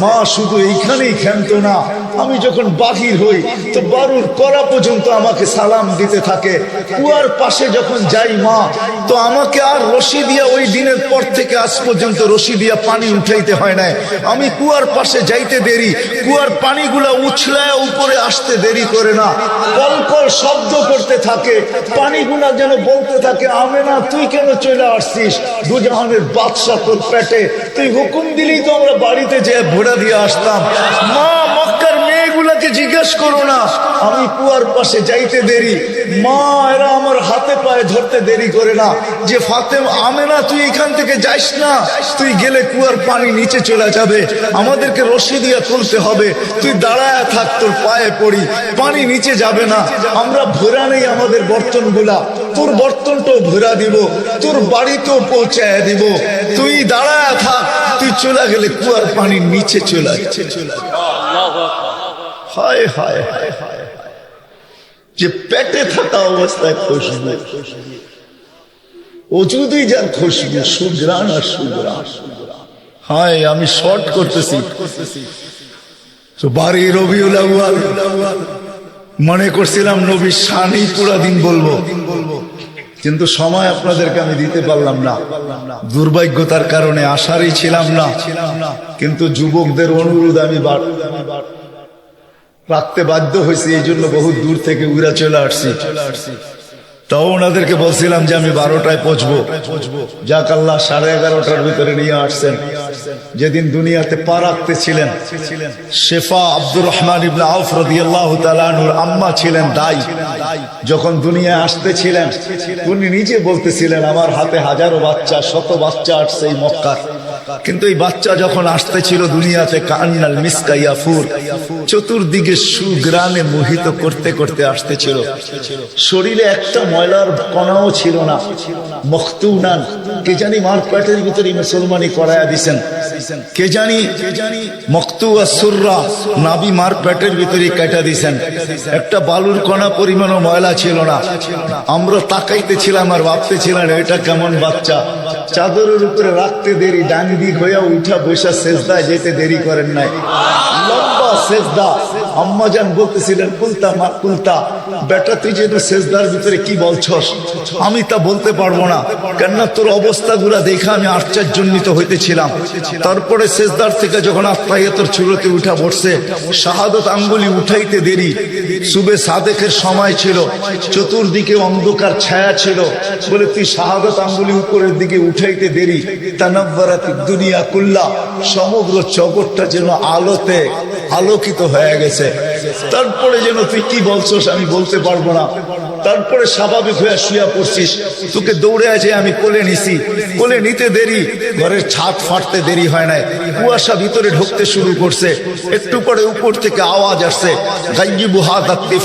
মা শুধু এইখানেই ক্ষান্ত না, আমি যখন বাহির হই তো বারুর করা পর্যন্ত আমাকে সালাম দিতে থাকে। কুয়ার পাশে যখন যাই মা, তো আমাকে আর রশি দিয়া ওই দিনের পর থেকে আজ পর্যন্ত রশি দিয়া পানি উঠাইতে হয় না। আমি কুয়ার পাশে যাইতে দেরি, কুয়ার পানিগুলা উছলায় উপরে আসতে দেরি করে না, কল কল শব্দ করতে থাকে, পানিগুলা যেন বলতে থাকে, আমেনা তুই কেন চলে আসছিস? দুজাহানের বাদশা তোর পেটে, তুই হুকুম দিলেই তো আমরা বাড়িতে যেয়ে ভোড়া দিয়ে আসতাম। মা, মক্কার মেয়েগুলাকে জিজ্ঞেস করো না, আমি কুয়ার পাশে যাইতে দেরি, মা এরা আমার হাতে পায়ে ধরতে দেরি করে না যে ফাতেমা, আমেনা তুই এখান থেকে যাইস না, তুই গেলে কুয়ার পানি নিচে চলে যাবে, আমাদেরকে রশি দিয়ে তুলতে হবে, তুই দাঁড়ায় থাক, তোর পায়ে পড়ি, পানি নিচে যাবে না। আমরা ভরা নেই আমাদের বর্তনগুলা, তোর বর্তনটাও ভরা দিব, তোর বাড়িতেও পৌঁছায় দিব, তুই দাঁড়ায় থাক, তুই চলে গেলে কুয়ার পানি নিচে চলে যাচ্ছে। হায় হায় হায় হায়, যে পেটে থাকা অবস্থায় খুশবু, অজুদি যার খুশবু, সুগ্রাণ আর সুগ্রাণ। হায়, আমি শর্ট করতেছি, তো বাড়ি রবিউল আউয়াল মনে করছিলাম নবীর শানই পুরা দিন বলবো, কিন্তু সময় আপনাদেরকে আমি দিতে পারলাম না, দুর্ভাগ্যতার কারণে আসারই ছিলাম না। কিন্তু যুবকদের অনুরোধ আমি রাখতে বাধ্য হয়েছি, এই জন্য বহু দূর থেকে উড়া চলে আসছি। তাও ওনাদেরকে বলছিলাম যে আমি 12টায় পৌঁছবো, যাক আল্লাহ 11:30টার ভিতরে নিয়ে আসছেন। যেদিন দুনিয়াতে পা রাখতেছিলেন, শেফা আব্দুর রহমান ইবনে আউফ রাদিয়াল্লাহু তাআলা আনহুর আম্মা ছিলেন দাই, যখন দুনিয়ায় আসতেছিলেন উনি নিজে বলতেছিলেন, আমার হাতে হাজারো বাচ্চা, শত বাচ্চা আসছে এই মক্কার, কিন্তু এই বাচ্চা যখন আসতেছিল দুনিয়াতে কান্নাল মিসকা ইয়াফুর, চতুর্দিকে সুগ্রাণে মোহিত করতে করতে আসতেছিল, শরীরে একটা ময়লার কণাও ছিল না। মখতুনান, কে জানি মার পেটের ভিতরে মুসলমানি করায়া দিছেন, কে জানি মখতুয়া সুররা, নাবি মার পেটের ভিতরে কেটে দিছেন, একটা বালুর কণা পরিমাণও ময়লা ছিল না। আমরা তাকাইতেছিলাম আর ভাবতেছিলাম এটা কেমন বাচ্চা। চাদরের উপরে রাখতে দেরি, ডান দিক হইয়া উঠা বসা সেজদায় যেতে দেরি করেন নাই, লম্বা সেজদা। আম্মা জান বলতেছিলেন, কুলতা মা কুলতা, বেটা তুই যেন সেজদার ভিতরে কি বলছস? আমি তা বলতে পারবো না, কেননা তোর অবস্থাগুলা দেখে আমি আশ্চর্যান্বিত হইতেছিলাম। তারপরে সেজদার থেকে যখন আত্মাহিয়াতুর চূড়াতে উঠা বসছে, শাহাদত আঙ্গুলি উঠাইতে দেরি, সুবে সাদেকের সময় ছিল, চতুর্দিকে অন্ধকার ছায়া ছিল, বলে তুই শাহাদত আঙ্গুলি উপরের দিকে উঠাইতে দেরি, তানাব্বারাতিদ দুনিয়া কুল্লা, সমগ্র জগৎটা যেন আলোতে আলোকিত হয়ে গেছে। তারপরে যেন তুই কি বলছস আমি বলতে পারবো না। তারপরে স্বাভাবিক হয়ে শুয়া পড়ছিস, তোকে দৌড়ে আছে আমি কোলে নিছি, কোলে নিতে দেরি, ঘরের ছাদ ফাটতে দেরি হয় নাই, কুয়াশা ভিতরে ঢুকতে শুরু করছে, একটু পরে উপর থেকে আওয়াজ আসছে, গাইয়িবু হাযা তিফ,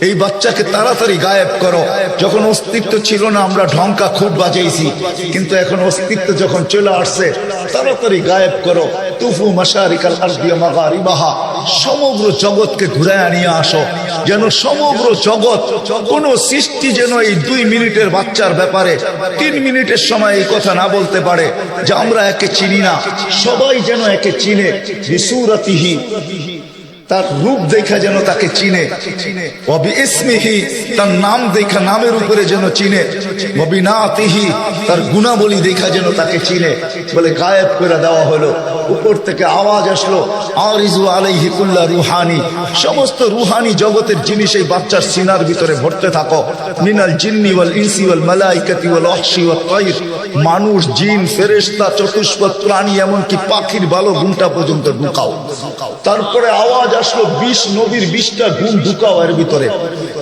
এই বাচ্চাকে তাড়াতাড়ি গায়েব করো। যখন অস্তিত্ব ছিল না আমরা ঢঙ্কা খুব বাজাইছি, কিন্তু এখন অস্তিত্ব যখন চলে আসছে, তাড়াতাড়ি গায়েব করো। তুফু মাশারিকাল আরদি ওয়া মাগারিবাহা, সমগ্র জগৎকে ঘুরায় নিয়ে আসো, যেন সমগ্র জগৎ, কোন সৃষ্টি যেন এই 2 মিনিটের বাচ্চার ব্যাপারে 3 মিনিটের সময় এই কথা না বলতে পারে যে আমরা একে চিনি না। সবাই যেন একে চিনে, বিসুরাতিহি, তার রূপ দেখা যেন তাকে চিনে, ওয়াবি ইসমিহি, তার নাম দেখা নামের উপরে যেন চিনে, ওয়াবি নাতিহি, তার গুণাবলী দেখা যেন তাকে চিনে। বলে গায়েব করে দেওয়া হলো। উপর থেকে আওয়াজ আসলো, আরিজু আলাইহি কুল্লা রুহানি, সমস্ত রুহানি জগতের জিনিস এই বাচ্চার সিনার ভিতরে ভরতে থাকো। মিনাল জিন্নি ওয়াল ইনসি ওয়াল মালাইকাতি ওয়াল ওয়াহশি ওয়াত তায়র, মানুষ, জিন, ফেরেশতা, চতুষ্পদ প্রাণী, এমনকি পাখির ভালো গুণটা পর্যন্ত ঢুকাও। তারপরে আওয়াজ আসলো 20 নবীর 20টা গুণ ঢুকাও এর ভিতরে।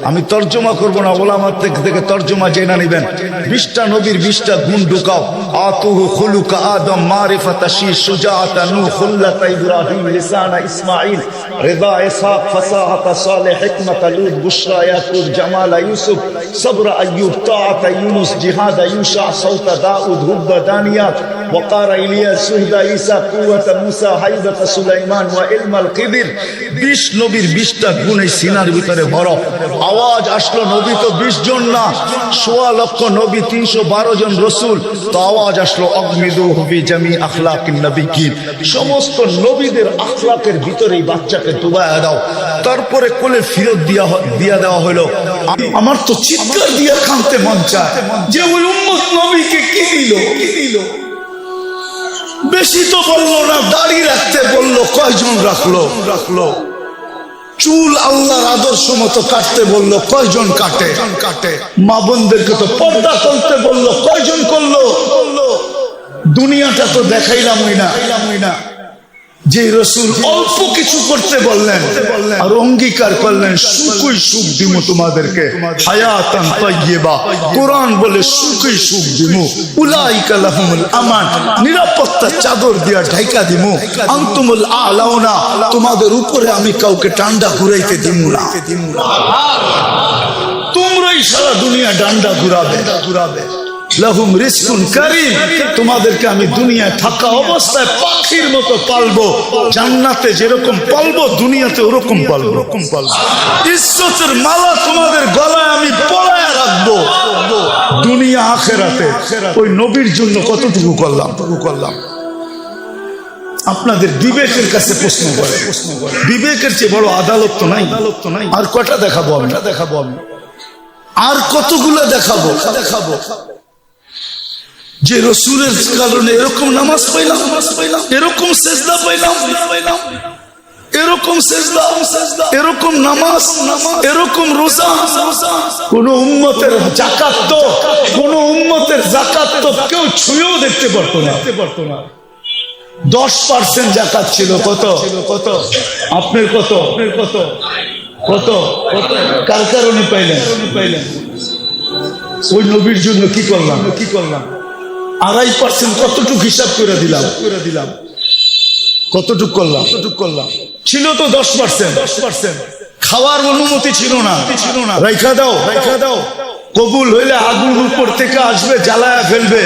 আমি তর্জমা করব না, ওলামার থেকে তর্জমা জেনে নেবেন। 20টা নবীর 20টা গুণ ঢুকাও। আতুহু খুলুকা আদম, মারিফাতা শীশ, সুজাআতা নূহ, খুল্লাতা ইব্রাহিম, লিসানা ইসমাঈল, রিদা ইসহাক, ফাসাহাতা সালেহ, হিকমাতা লূত, বুশরা ইয়াকুব, জামালা ইউসুফ, সবরা আইয়ুব, তাআতা ইউনুস, জিহাদা ইউশা, সাউতা দাউদ, হুব্বা দানিয়াত, ওয়াকারা ইলিয়াস সুহদা ঈসা কুওয়াতা মুসা হাইবাতা সুলাইমান ওয়া ইলমাল খিদির। 20 নবীর 20টা গুণ এই সিনার ভিতরে ভরা। আওয়াজ আসলো নবী তো 20 জন না, 1.25 লক্ষ নবী, 312 জন রাসূল। তো আওয়াজ আসলো আগমিদু হুবি জামি আখলাকিন নবিয়্যিন, সমস্ত নবীদের আখলাকের ভিতরে এই বাচ্চাকে ডুবায়া দাও। তারপরে কোলে ফিরত দিয়া দেওয়া হলো। আমার তো চিৎকার দিয়ে কাঁদতে মন চায় যে ওই উম্মত নবীকে কি দিল। বেশি তো বললো না, দাড়ি রাখতে বললো, কয়জন রাখলো। চুল আল্লাহর আদর্শ মতো কাটতে বললো, কয়জন কাটে। মা বোনদেরকে তো পর্দা করতে বললো, কয়জন করলো। দুনিয়াটা তো দেখাইলামই না। যে রাসূল অল্প কিছু করতে বললেন আর অঙ্গীকার করলেন, সুখই সুখ দিমু তোমাদেরকে, হায়াতান তাইয়্যিবা। কোরআন বলে সুখই সুখ দিমু, উলাইকা লাহুমুল আমান, নিরাপত্তা চাদর দিয়া ঢাইকা দিমু, আনতুমুল আলাউনা, তোমাদের উপরে আমি কাউকে ডান্ডা ঘুরাইতে দিমু না। তোমরাই সারা দুনিয়া ডান্ডা ঘুরাবে। লাহুম রিজকুন কারীম, তোমাদেরকে আমি দুনিয়ায় থাকা অবস্থায় পাখির মতো পালবো। জান্নাতে যেরকম পালবো, দুনিয়াতে ওরকম পালবো। ইজ্জতের মালা তোমাদের গলায় আমি পরায়া রাখবো, দুনিয়া আখিরাতে। ওই নবীর জন্য কতটুকু করলাম। আপনাদের বিবেকের কাছে প্রশ্ন করে, বিবেকের চেয়ে বড় আদালত তো নাই। আর কটা দেখাবো আমি, আর কতগুলো দেখাবো। যে রাসূলের কারণে এরকম নামাজ পাইলাম, এরকম সেজদা পাইলাম, এরকম সেজদা, এরকম নামাজ, এরকম রোজা। কোন উম্মতের যাকাত তো কেউ ছুঁয়েও দেখতে পারতো না। 10% যাকাত ছিল। কত আপনার কত কার কারণে পাইলেন? ওই নবীর জন্য কি করলাম। 2.5% কতটুক হিসাব করে দিলাম। কতটুক করলাম। ছিল তো 10%। খাওয়ার অনুমতি ছিল না। রাইখা দাও। কবুল হইলে আগুন উপর থেকে আসবে, জ্বালায়া ফেলবে,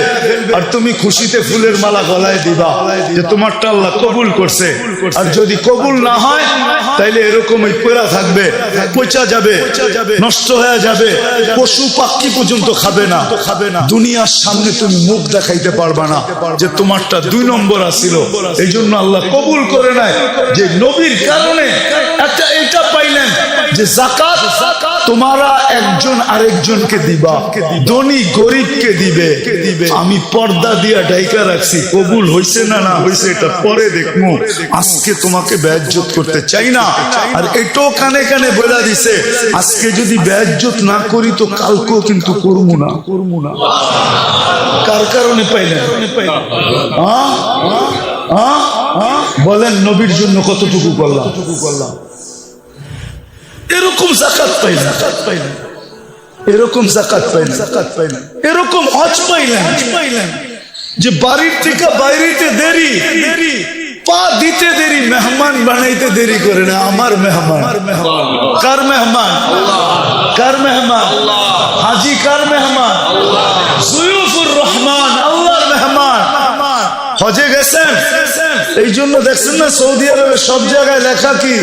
আর তুমি খুশিতে ফুলের মালা গলায় দিবা যে তোমারটা আল্লাহ কবুল করছে। আর যদি কবুল না হয় তাইলে এরকমই পড়া থাকবে, পচা যাবে, নষ্ট হয়ে যাবে, পশু পাখি পর্যন্ত খাবে না। দুনিয়ার সামনে তুমি মুখ দেখাইতে পারবা না যে তোমারটা 2 নম্বর আসিল। এই জন্য আল্লাহ কবুল করে নাই যে নবীর কারণে এটা পাইলেন যে যাকাত তোমারা একজন আরেকজনকে দিবা, ধনী গরিবকে দিবে। আমি পর্দা দিয়া ঢাইকা রাখছি, কবুল হইছে না হইছে এটা পরে দেখবো। আজকে তোমাকে বেইজ্জত করতে চাই না। আর এটাও কানে কানে বলে দিছে, আজকে যদি বেইজ্জত না করি তো কালকেও কিন্তু করবো না। কার কারণে পাইলেন? বলেন নবীর জন্য কতটুকু করলাম। এরকম যাকাত পাইলেন, এরকম যাকাত পাইলেন, এরকম হজ পাইলেন যে বাড়ির থেকে বাইরেতে দেরি, পা দিতে দেরি, মেহমান বানাইতে দেরি করে না। আমার মেহমান। কার মেহমান? হাজি কার মেহমান? যুয়ুফুর রহমান, আল্লাহর মেহমান। হজে গেছেন, এই জন্য দেখছেন না সৌদি আরবে সব জায়গায় লেখা কি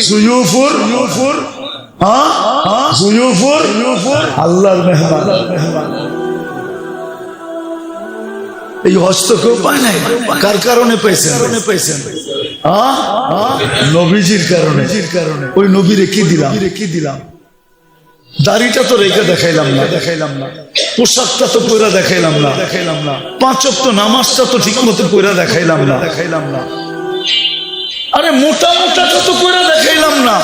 যুয়ুফুর আল্লাহর মেহমান। এই হজ তো কেউ পায় নাই। কার কারণে পাইছেন? নবীজির কারণে। ওই নবীরে কি দিলাম? দাড়িটা তো রেখে দেখাইলাম না, পোশাকটা তো পয়রা দেখাইলাম না, 5 ওয়াক্ত নামাজটা তো ঠিক মতো পয়রা দেখাইলাম না। আরে মোটাটা তো পয়রা দেখাইলাম না।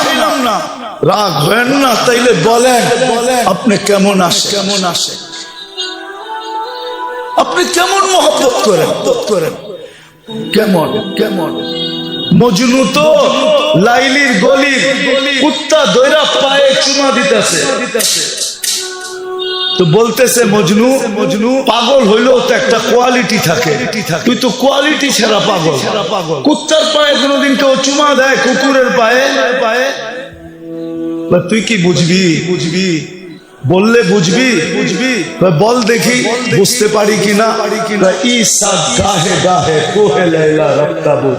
রাগ হয় না, তাইলে বলেন আপনি কেমন আসে, আপনি কেমন মহব্বত করেন, কেমন মজনু তো লাইলির গলির কুত্তা দইরা পায়ে চুমা দিতেছে। তো বলতেছে মজনু পাগল হইলেও তো একটা কোয়ালিটি থাকে, তুই তো কোয়ালিটি ছাড়া পাগল। কুত্তার পায়ে কোনোদিন কেউ চুমা দেয়? কুকুরের পায়ে তুই কি বুঝবি? বললে বুঝবি বল দেখি বুঝতে পারি কিনা ঈসা গাহে গাহে কোহে লাইলা রক্তাবু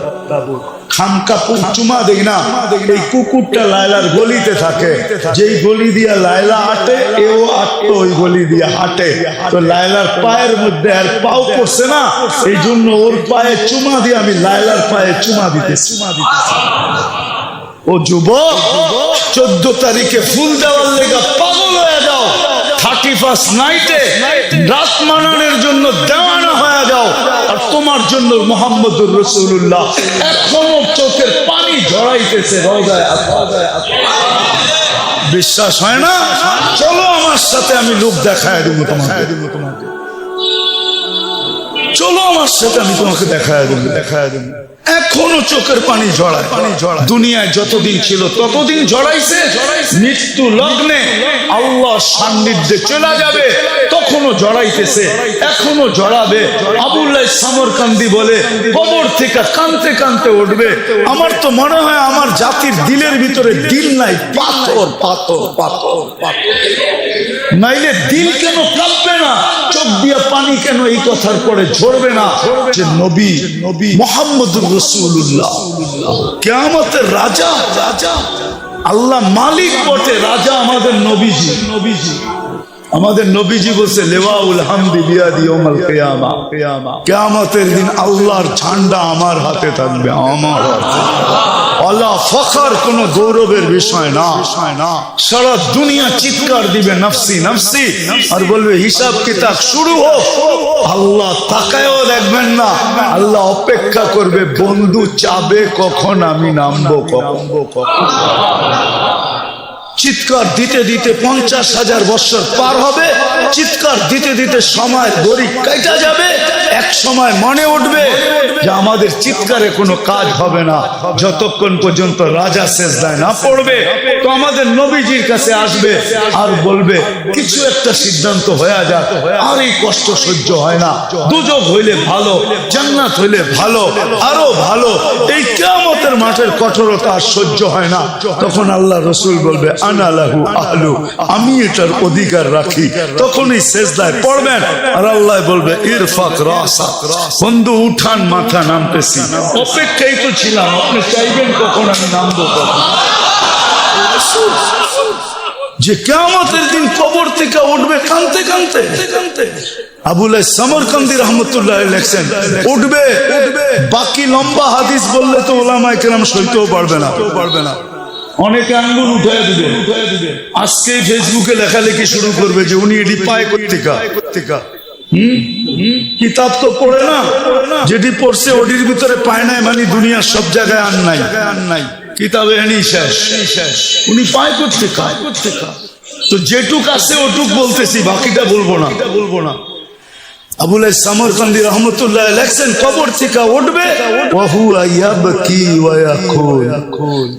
খামকা চুমা দেই না এই কুকুরটা লায়লার গলিতে থাকে যেই গলি দিয়া লায়লা হাঁটে এও আটতো ওই গলি দিয়া হাঁটে তো লায়লার পায়ের মধ্যে আর পাও পড়ছে না এই জন্য ওর পায়ে চুমা দিয়ে আমি লায়লার পায়ে চুমা দিতেছি ও যুবক 14 তারিখে ফুল দেওয়ার লেগা পাগল হয়ে যাও 31st নাইটে রাত মানানোর জন্য দেওয়ানা হয়ে যাও আর তোমার জন্য মুহাম্মদুর রাসূলুল্লাহ এখনো চোখের পানি ঝরাইতেছে রওজায় বিশ্বাস হয় না চলো আমার সাথে আমি লোক দেখায় দেবো তোমাকে চলো আমার সাথে আমি তোমাকে দেখায় দেবো এখনো চোখের পানি ঝরায় দুনিয়ায় যতদিন ছিল ততদিন ঝরাইছে মৃত্যু লগ্নে আল্লাহ সান্নিধ্যে চলে যাবে তখনও ঝরাইতেছে এখনো ঝরাবে আবুল্লাহ সামরকান্দি বলে কবর থেকে কানতে কানতে উঠবে আমার তো মনে হয় আমার জাতির দিলের ভিতরে দিল নাই পাথর পাথর পাথর নাইলে দিল কেন কাঁপবে না চোখ দিয়া পানি কেন এই কথার পরে ঝরবে না যে নবী মুহাম্মদুর রাসূলুল্লাহ কিয়ামতের রাজা আল্লাহ মালিক বটে রাজা আমাদের নবীজি আমাদের নবীজি বলছে লেওয়াউল হামদি বিয়াদি ইয়াউমাল কিয়ামা কিয়ামতের দিন আল্লাহর ঝান্ডা আমার হাতে থাকবে আমার হাতে আল্লাহ ফখর কোন গৌরবের বিষয় না সারা দুনিয়া চিৎকার দিবে নফসি নফসি আর বলবে হিসাব কিতাব শুরু হোক আল্লাহ তাকায়ও দেখবেন না আল্লাহ অপেক্ষা করবে বন্ধু চাবে কখন আমি নামবো কখন চিৎকার দিতে দিতে 50,000 বছর পার হবে চিৎকার দিতে দিতে সময় গড়ি কাটা যাবে এক সময় মনে উঠবে যে আমাদের চিৎকারে কোনো কাজ হবে না যতক্ষণ পর্যন্ত রাজা সেজদায় না পড়বে তো আমাদের নবীজির কাছে আসবে আর বলবে কিছু একটা সিদ্ধান্ত হয়ে যাক আর এই কষ্ট সহ্য হয় না দুজক হইলে ভালো জান্নাত হইলে ভালো আরো ভালো এই কিয়ামতের মাঠের কঠোরতা আর সহ্য হয় না তখন আল্লাহ রাসূল বলবে আনা লাহু আহলু আমি এটার অধিকার রাখি তখনই সেজদায় পড়বেন আর আল্লাহ বলবে ইরফাক রাসা বন্ধু উঠান মাথা নামতেছি অপেক্ষায় তো ছিলাম আপনি চাইবেন কখন আমি নামবো কখন যে কিয়ামতের দিন কবর থেকে উঠবে কাঁদতে কাঁদতে আবুল্লাহ সামরকান্দি রহমতুল্লাহ লেখছেন উঠবে বাকি লম্বা হাদিস বললে তো ওলামায়ে কেরাম সইতেও পারবে না অনেকে আঙ্গুল উঠায় দিবে আজকে ফেসবুকে লেখালেখি শুরু করবে যে উনি এটি পায় কোত্থেকা কিতাব তো পড়ে না যেটি পড়ছে ওটির ভিতরে পায় নাই মানে দুনিয়ার সব জায়গায় আন নাই কিতাবে এনি শেষ উনি পায় কোত্থেকা তো যেটুক আছে ওটুক বলতেছি বাকিটা বলবো না আবুল্লাহ সামরকান্দি রহমতুল্লাহ লেখছেন কবর থেকে উঠবে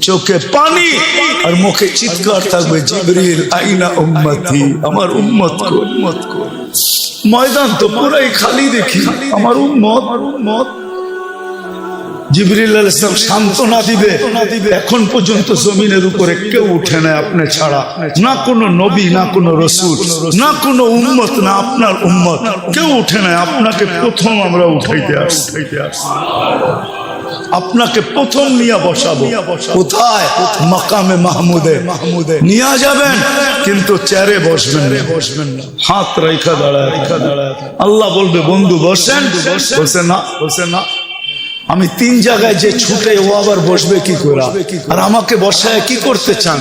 চোখে পানি আর মুখে চিৎকার থাকবে জিবরিল আইনা উম্মতি আমার উম্মত কো ময়দান তো পুরাই খালি দেখি আমার উম্মত জিবরিল আলাইহিস সালাম সান্ত্বনা দিবে এখন পর্যন্ত জমিনের উপরে কেউ উঠে না আপনি ছাড়া না কোনো নবী না কোনো রাসূল না কোনো উম্মত না আপনার উম্মত কেউ উঠে না আপনাকে প্রথম আমরা উঠাইতে আসছি আপনাকে প্রথম নিয়ে বসাবো কোথায় মাকামে মাহমুদে নিয়ে যাবেন কিন্তু চেয়ারে বসবেন না হাত রেখা দাঁড়ায় আল্লাহ বলবে বন্ধু বসেন বলছে না আমি 3 জায়গায় যে ছুটে ও আবার বসবে কি করে আর আমাকে বসায় কি করতে চান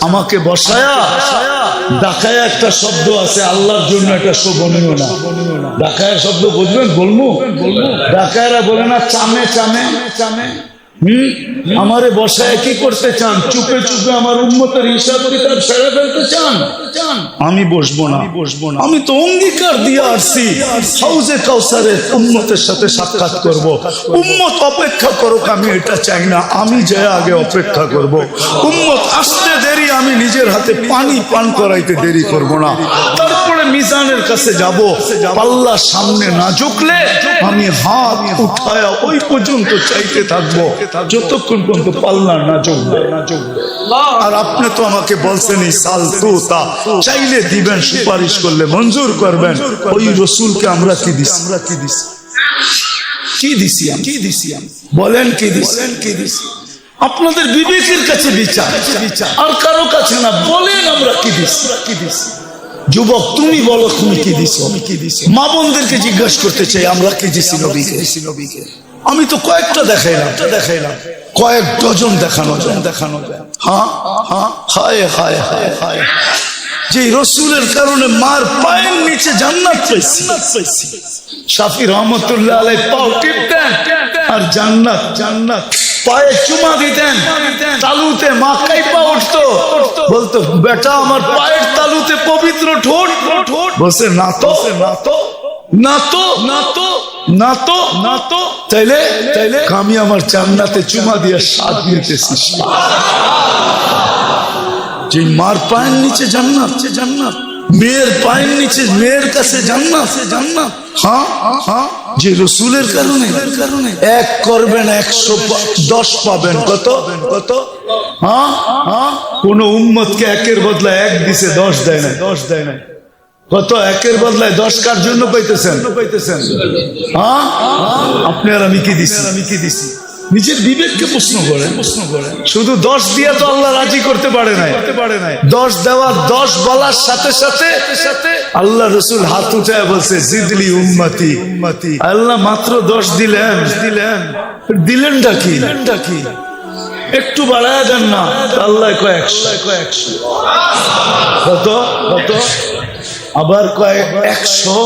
আমাকে বসায়া ডাকায়া একটা শব্দ আছে আল্লাহর জন্য এটা শোভনীয় না ডাকায়া শব্দ বুঝবেন বলবো ডাকায়ারা বলে না চামে আমারে বসায় কি করতে চান চুপে আমার উম্মতের হিসাব কিতাব সেরে ফেলতে চান আমি বসবো না আমি তো অঙ্গীকার দিয়ে আসছি হাউজে কাউসারে উম্মতের সাথে সাক্ষাৎ করব উম্মত অপেক্ষা করুক আমি এটা চাই না আমি যাই আগে অপেক্ষা করব উম্মত আসতে দেরি আমি নিজের হাতে পানি পান করাইতে দেরি করব না তারপরে মিজানের কাছে যাব, পাল্লা সামনে না ঝুঁকলে আমি হাত উঠায়া ওই পর্যন্ত চাইতে থাকবো যতক্ষণ পর্যন্ত পাল্লা না ঝুঁকবে। আর আপনি তো আমাকে বলছেন এই সাল তোতা চাইলে দিবেন, সুপারিশ করলে মঞ্জুর করবেন। ওই রসুলকে আমরা কি দিছি? কি দিছি বলেন? কি দিছি? আপনাদের বিবেকের কাছে বিচার, আর কারো কাছে না। বলেন আমরা কি দিছি? যুবক তুমি বলো তুমি কি দিছো? মা বোনদেরকে জিজ্ঞাসা করতে চাই আমরা কি দিছি নবীকে? আমি তো কয়েকটা দেখাইলাম, কয়েক ডজন দেখানো যায়। হ্যাঁ, হায় হায় হায় হায়, যে রসুলের কারণে মার পায়ের নিচে জান্নাত পাইছি। শাফি রহমতুল্লাহ আলাইহি পাও টিপতেন আর জান্নাত পায়ে চুমা দিতেন। তালুতে মা কাইপা উঠতো, বলতো বেটা আমার পায়ের তালুতে পবিত্র ঠোঁট। বলছে না তো তাইলে আমি আমার জান্নাতে চুমা দিয়ে স্বাদ নিতেছি। যে মার পায়ের নিচে জান্নাত, মেয়ের পায়ের নিচে মেয়ের কাছে জান্নাত। হ্যাঁ, যে রসুলের কারণে এক করবেন 110 পাবেন। কত? হ্যাঁ, কোন উম্মতকে একের বদলায় 1 দিছে, 10 দেয় না। কত? একের বদলায় 10 কার জন্য পাইতেছেন? হ্যাঁ, আপনি আর আমি কি দিছি? নিজের বিবেককে প্রশ্ন করেন। শুধু 10 দিয়ে তো আল্লাহ রাজি করতে পারে নাই। 10 দেওয়ার 10 বলার সাথে সাথে আল্লাহ রসুল হাত উঠায় বলছে জিদলি উম্মতি। আল্লাহ মাত্র 10 দিলেনটা কি? একটু বাড়ায় দেন না। আল্লাহ কয় 100। কত? আবার কয় 100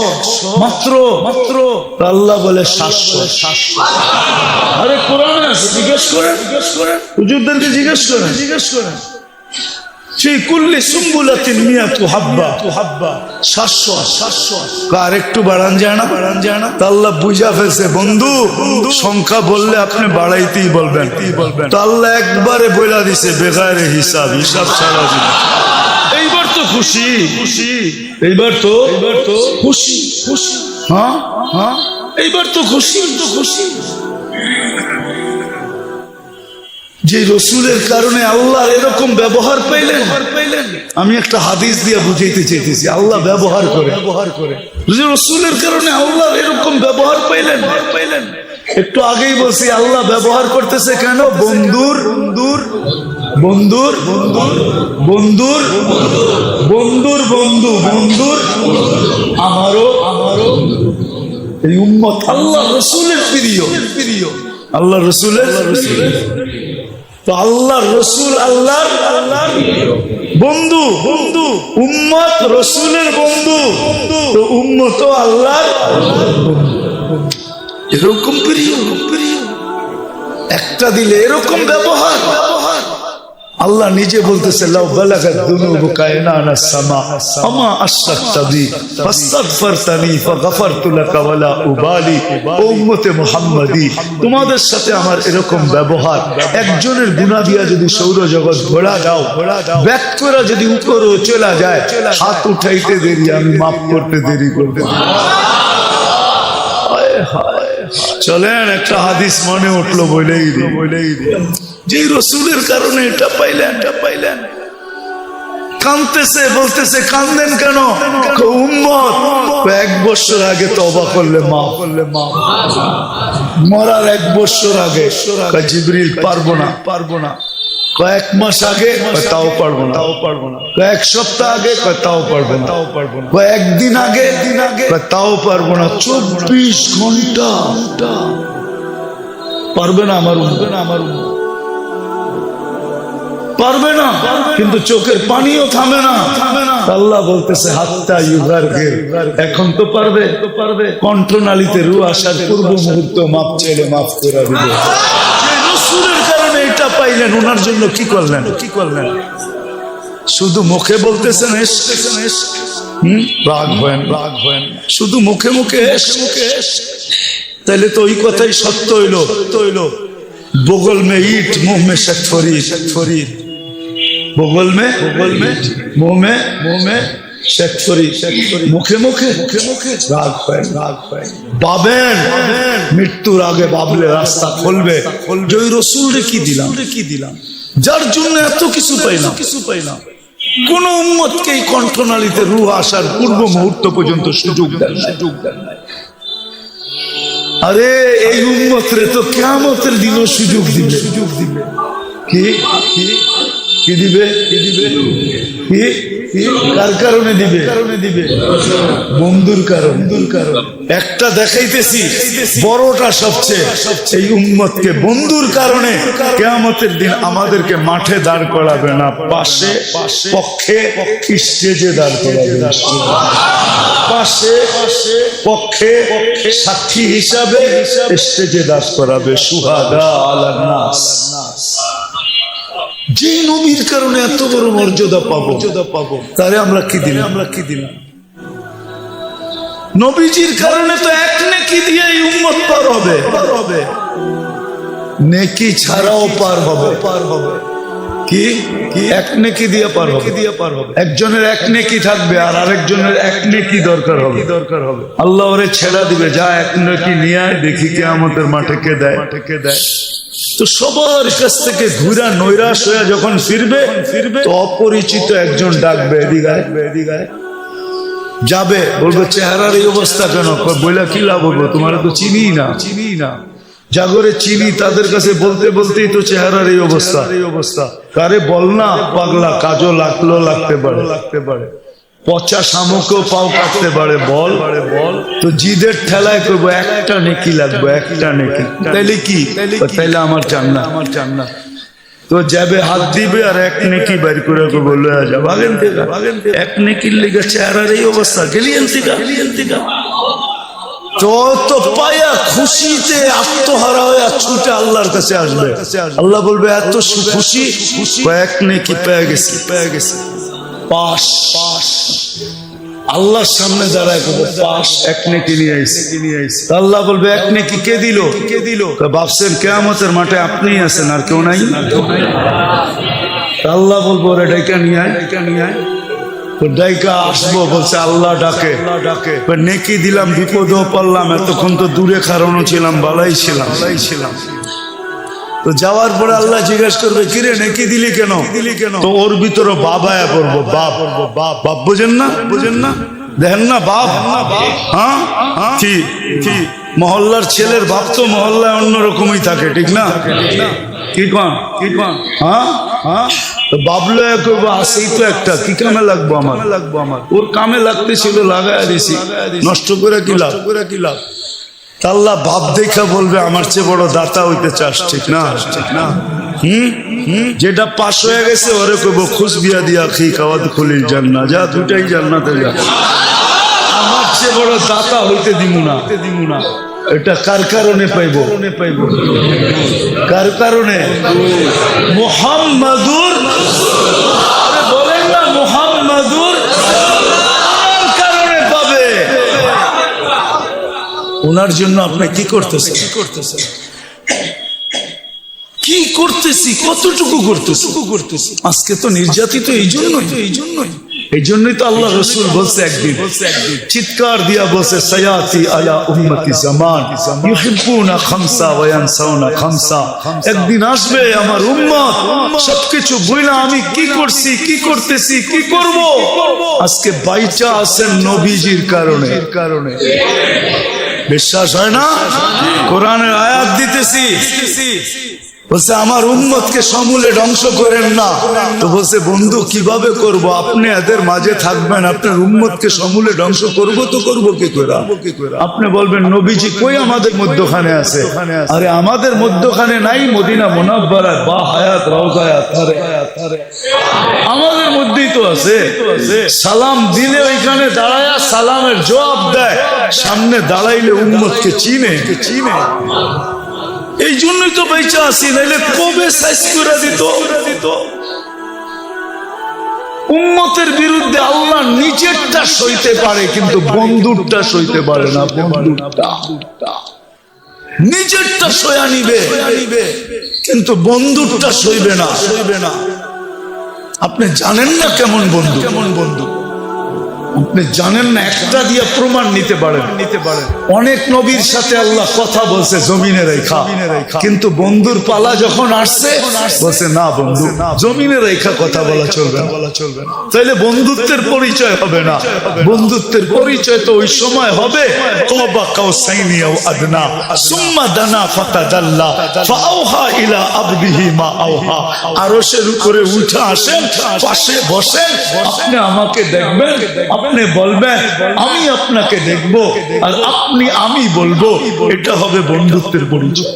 মাত্র। আল্লাহ বলে 700। আরে কোরআনে আছে, জিজ্ঞেস করেন হুজুরদেরকে, জিজ্ঞেস করেন। সেই কুল্লি সুম্বুলাতিন মিয়াতু হাব্বা 700। আর একটু বাড়ান যায় না। আল্লাহ বুঝা ফেলছে বন্ধু সংখ্যা বললে আপনি বাড়াইতেই বলবেন। আল্লাহ একবারে বইলা দিছে বেগারে হিসাব সারা জীবন। এইবার তো খুশি। হ্যাঁ, এইবার তো খুশি। যে রসুলের কারণে আল্লাহ এরকম ব্যবহার পাইলেন। আমি একটা হাদিস দিয়ে বুঝাইতে চাইতেছি, আল্লাহ ব্যবহার করে যে রসুলের কারণে আল্লাহ এরকম ব্যবহার পাইলেন। একটু আগেই বলছি আল্লাহ ব্যবহার করতেছে কেন? বন্ধুর আমারও এই উম্মত আল্লাহ রসুলের প্রিয়। আল্লাহ রসুলের তো আল্লাহ রসুল আল্লাহর বন্ধু, উম্মত রসুলের বন্ধু, তো উম্মত আল্লাহর এরকম প্রিয়। একটা দিলে এরকম ব্যবহার। আল্লাহ নিজে বলতেছে লাউ বালাগাত দুনুবুকা ইনানাস সামা আমা আশরাকতা বি ফাস্তাগফারতানি ফাগফারতু লাকা ওয়ালা উবালি। ও উম্মতে মুহাম্মাদি, তোমাদের সাথে আমার এরকম ব্যবহার, একজনের গুনাহ দিয়া যদি সৌরজগৎ ঘোরা দাও, ব্যাক করে যদি উপরও চলা যায়, হাত উঠাইতে দেরি, আমি মাফ করতে দেরি করব। চলেন একটা হাদিস মনে উঠলো, বলেই দিই যে রসুলের কারণে এটা পাইলেন। কাঁদতেছে, বলতেছে কান্দেন কেন? উম্মত 1 বছর আগে তওবা করলে মাফ, মরার 1 বছর আগে জিবরিল পারবো না। কয়েক মাস আগে তাও পারবো না। কয়েক সপ্তাহ আগে তাও পারবো না। কয়েকদিন আগে তাও পারবো না। 24 ঘন্টা পারবে না আমার পারবে না, কিন্তু চোখের পানিও থামে না। আল্লাহ বলতেছে হাত্তা ইউগারগির, এখন তো পারবে। কণ্ঠনালীতে রূহ আসার পূর্ব মুহূর্ত মাপ চাইলে মাফ করে দিবে। রসুলের কারণে এটা পাইলেন, ওনার জন্য কি করলেন? শুধু মুখে বলতেছেন রাগ হয়, শুধু মুখে তাইলে তো ওই কথাই সত্য হইল। বগল মে ইট মুহ মে শতফরিদ, বগল মে মুহ মে শেখ শরীফ মুখে মুখে রাগ পায় ভাবেন মৃত্যুর আগে ভাবলে রাস্তা খুলবে। ওই রসুলরে কি দিলাম যার জন্য এত কিছু পাইলাম। কোন উম্মতকে এই কণ্ঠনালীতে রূহ আসার পূর্ব মুহূর্ত পর্যন্ত সুযোগ দেন নাই। আরে এই উম্মতরে তো কিয়ামতের দিনও সুযোগ দিবে। কি দিবে কার কারণে দিবে? বন্ধুর কারণ। একটা দেখাইতেছি বড়টা সবচেয়ে, এই উম্মতকে বন্ধুর কারণে কিয়ামতের দিন আমাদেরকে মাঠে দাঁড় করাবে না, পাশে পক্ষে স্টেজে দাঁড় করাবে। পাশে পক্ষে সাক্ষী হিসাবে স্টেজে দাঁড় করাবে। সুহাদা আলান নাস। যে নবীর কারণে এত বড় মর্যাদা পাবো তারে আমরা কি দিলাম? নবীজির কারণে তো এক নেকি দিয়ে এই উম্মত পার হবে, নেকি ছাড়াও পার হবে। কি এক নেকি দিয়ে পার হবে। একজনের এক নেকি থাকবে আর আরেকজনের এক নেকি দরকার হবে। আল্লাহ ওরে ছেড়া দিবে, যা এক নেকি নিয়ে আয়, দেখি কিয়ামতের মাঠে কে দেয়। তো সবার কাছ থেকে ঘুরা নৈরাশ হয়ে যখন ফিরবে তো অপরিচিত একজন ডাকবে, এদিকে যাবে, বলবে চেহারার এই অবস্থা কেন? বইলা কি লাভ হবো, তোমার তো চিনি না। জাগরে চিনি তাদের কাছে বলতেই তো চেহারার এই অবস্থা। কারে বল না পাগলা, কাজও লাগতে পারে, পচা শামুকও পাও কাটতে পারে, বল। তো জিদের ঠেলায় করবো একটা নেকি লাগবে, একটা নেকি। তাইলে আমার চান না। তো যাবে হাত দিবে আর এক নেকি বাইর করে বললে যা ভাগেন থেকে এক নেকির লেগে চেহারার এই অবস্থা, গেলিয়েন থেকে যত পায়া খুশিতে আত্মহারা হয়ে ছুটে আল্লাহর কাছে আসবে। আল্লাহ বলবে এত খুশি, এক নেকি পেয়ে গেছে পাশ। আল্লাহর সামনে দাঁড়ায় পাশ, এক নেকি নিয়ে আইছে। আল্লাহ বলবে এক নেকি কে দিল? ভাবছেন কিয়ামতের মাঠে আপনিই আছেন আর কেউ নাই? আল্লাহ বলবো রে ডাইকা নিয়ে আয়। ডাইকা আসবো, বলছে আল্লাহ ডাকে। নেকি দিলাম, বিপদও পারলাম, এতক্ষণ তো দূরে খারানো ছিলাম, বালাই ছিলাম। তো যাওয়ার পরে আল্লাহ জিজ্ঞাসা করবে, কিরে নেকি দিলি কেন? তো ওর ভিতরে বাবায়া পড়বো, বাপ বুঝেন না দেখেন না বাপ। হ্যাঁ কি মহল্লার ছেলের বাপ তো মহল্লায় অন্যরকমই থাকে, ঠিক না? কি কন হ্যাঁ বাবলো আসেই তো একটা, কি কামে লাগবো আমার? ওর কামে লাগতে ছিল, লাগাই দিছি, নষ্ট করে কি লাভ? আল্লাহ বাপ দেখা বলবে আমার চেয়ে বড় দাতা হইতে চাস, ঠিক না? যেটা পাশ হয়ে গেছে ওরে কইব খুশ বিয়া দিয়া খি খাওয়াত খুলিল জান্নাত, যা দুটাই জান্নাতে যা। আমার চেয়ে বড় দাতা হইতে দিমু না। এটা কার কারণে পাইব? কার কারণে? মুহাম্মাদুর, বলেন না মুহাম্মাদুর কারণে পাবে। ওনার জন্য আপনি কি করতেছেন? কতটুকু করতেছি? আজকে তো নির্যাতিত এই জন্যই তো আল্লাহ রসুল বলছে একদিন চিৎকার দিয়া বলছে, সায়াতি আলা উম্মতি জামান ইউহিব্বুনা খামসা ওয়া ইয়ানসাউনা খামসা। একদিন আসবে আমার উম্মত সবকিছু ভুইলা আমি কি করছি, কি করতেছি, কি করব, আজকে বাইচা আছেন নবীজির কারণে। বিশ্বাস হয় না? কোরআনের আয়াত দিতেছি, বলছে আমার উম্মতকে সমূলে ধ্বংস করেন না। তো বলছে বন্ধু কিভাবে করব? আপনি এদের মাঝে থাকবেন, আপনার উম্মতকে সমূলে ধ্বংস করব তো করবো কি করে? আপনি বলবেন নবীজি কই আমাদের মধ্যখানে আছে? আরে আমাদের মধ্যখানে নাই, মদিনা মুনাব্বারায় বা হায়াত রওজায় আমাদের মধ্যেই তো আছে। সালাম দিলে ওইখানে দাঁড়ায়া সালামের জবাব দেয়, সামনে দাঁড়াইলে উম্মতকে চিনে। এই জন্যই তো বেঁচে আসি, নাইলে কবে সাইজ করে দিত। উম্মতের বিরুদ্ধে আল্লাহ নিজেরটা সইতে পারে, কিন্তু বন্ধুরটা সইতে পারে না। নিজেরটা সয়া নিবে, কিন্তু বন্ধুরটা সইবে না। আপনি জানেন না কেমন বন্ধু। আপনি জানেন না, একটা দিয়ে প্রমাণ নিতে পারেন। অনেক নবীর সাথে আল্লাহ কথা বলছে জমিনে রেখা, কিন্তু বন্ধুর পালা যখন আসছে বলছে না বন্ধু, জমিনে রেখা কথা বলা চলবে না। তাইলে বন্ধুত্বের পরিচয় হবে না। বন্ধুত্বের পরিচয় তো ওই সময় হবে কবা কাউসাইনি আও আদনা সুম্মা দানা ফাতাদাল্লা ফাআওহা ইলা আবদিহি মা আওহা। আরশের উপরে উঠে আসেন, পাশে বসেন, আপনি আমাকে দেখবেন, আপনি বলবেন আমি আপনাকে দেখব, আর আপনি আমি বলবো। এটা হবে বন্ধুত্বের পরিচয়।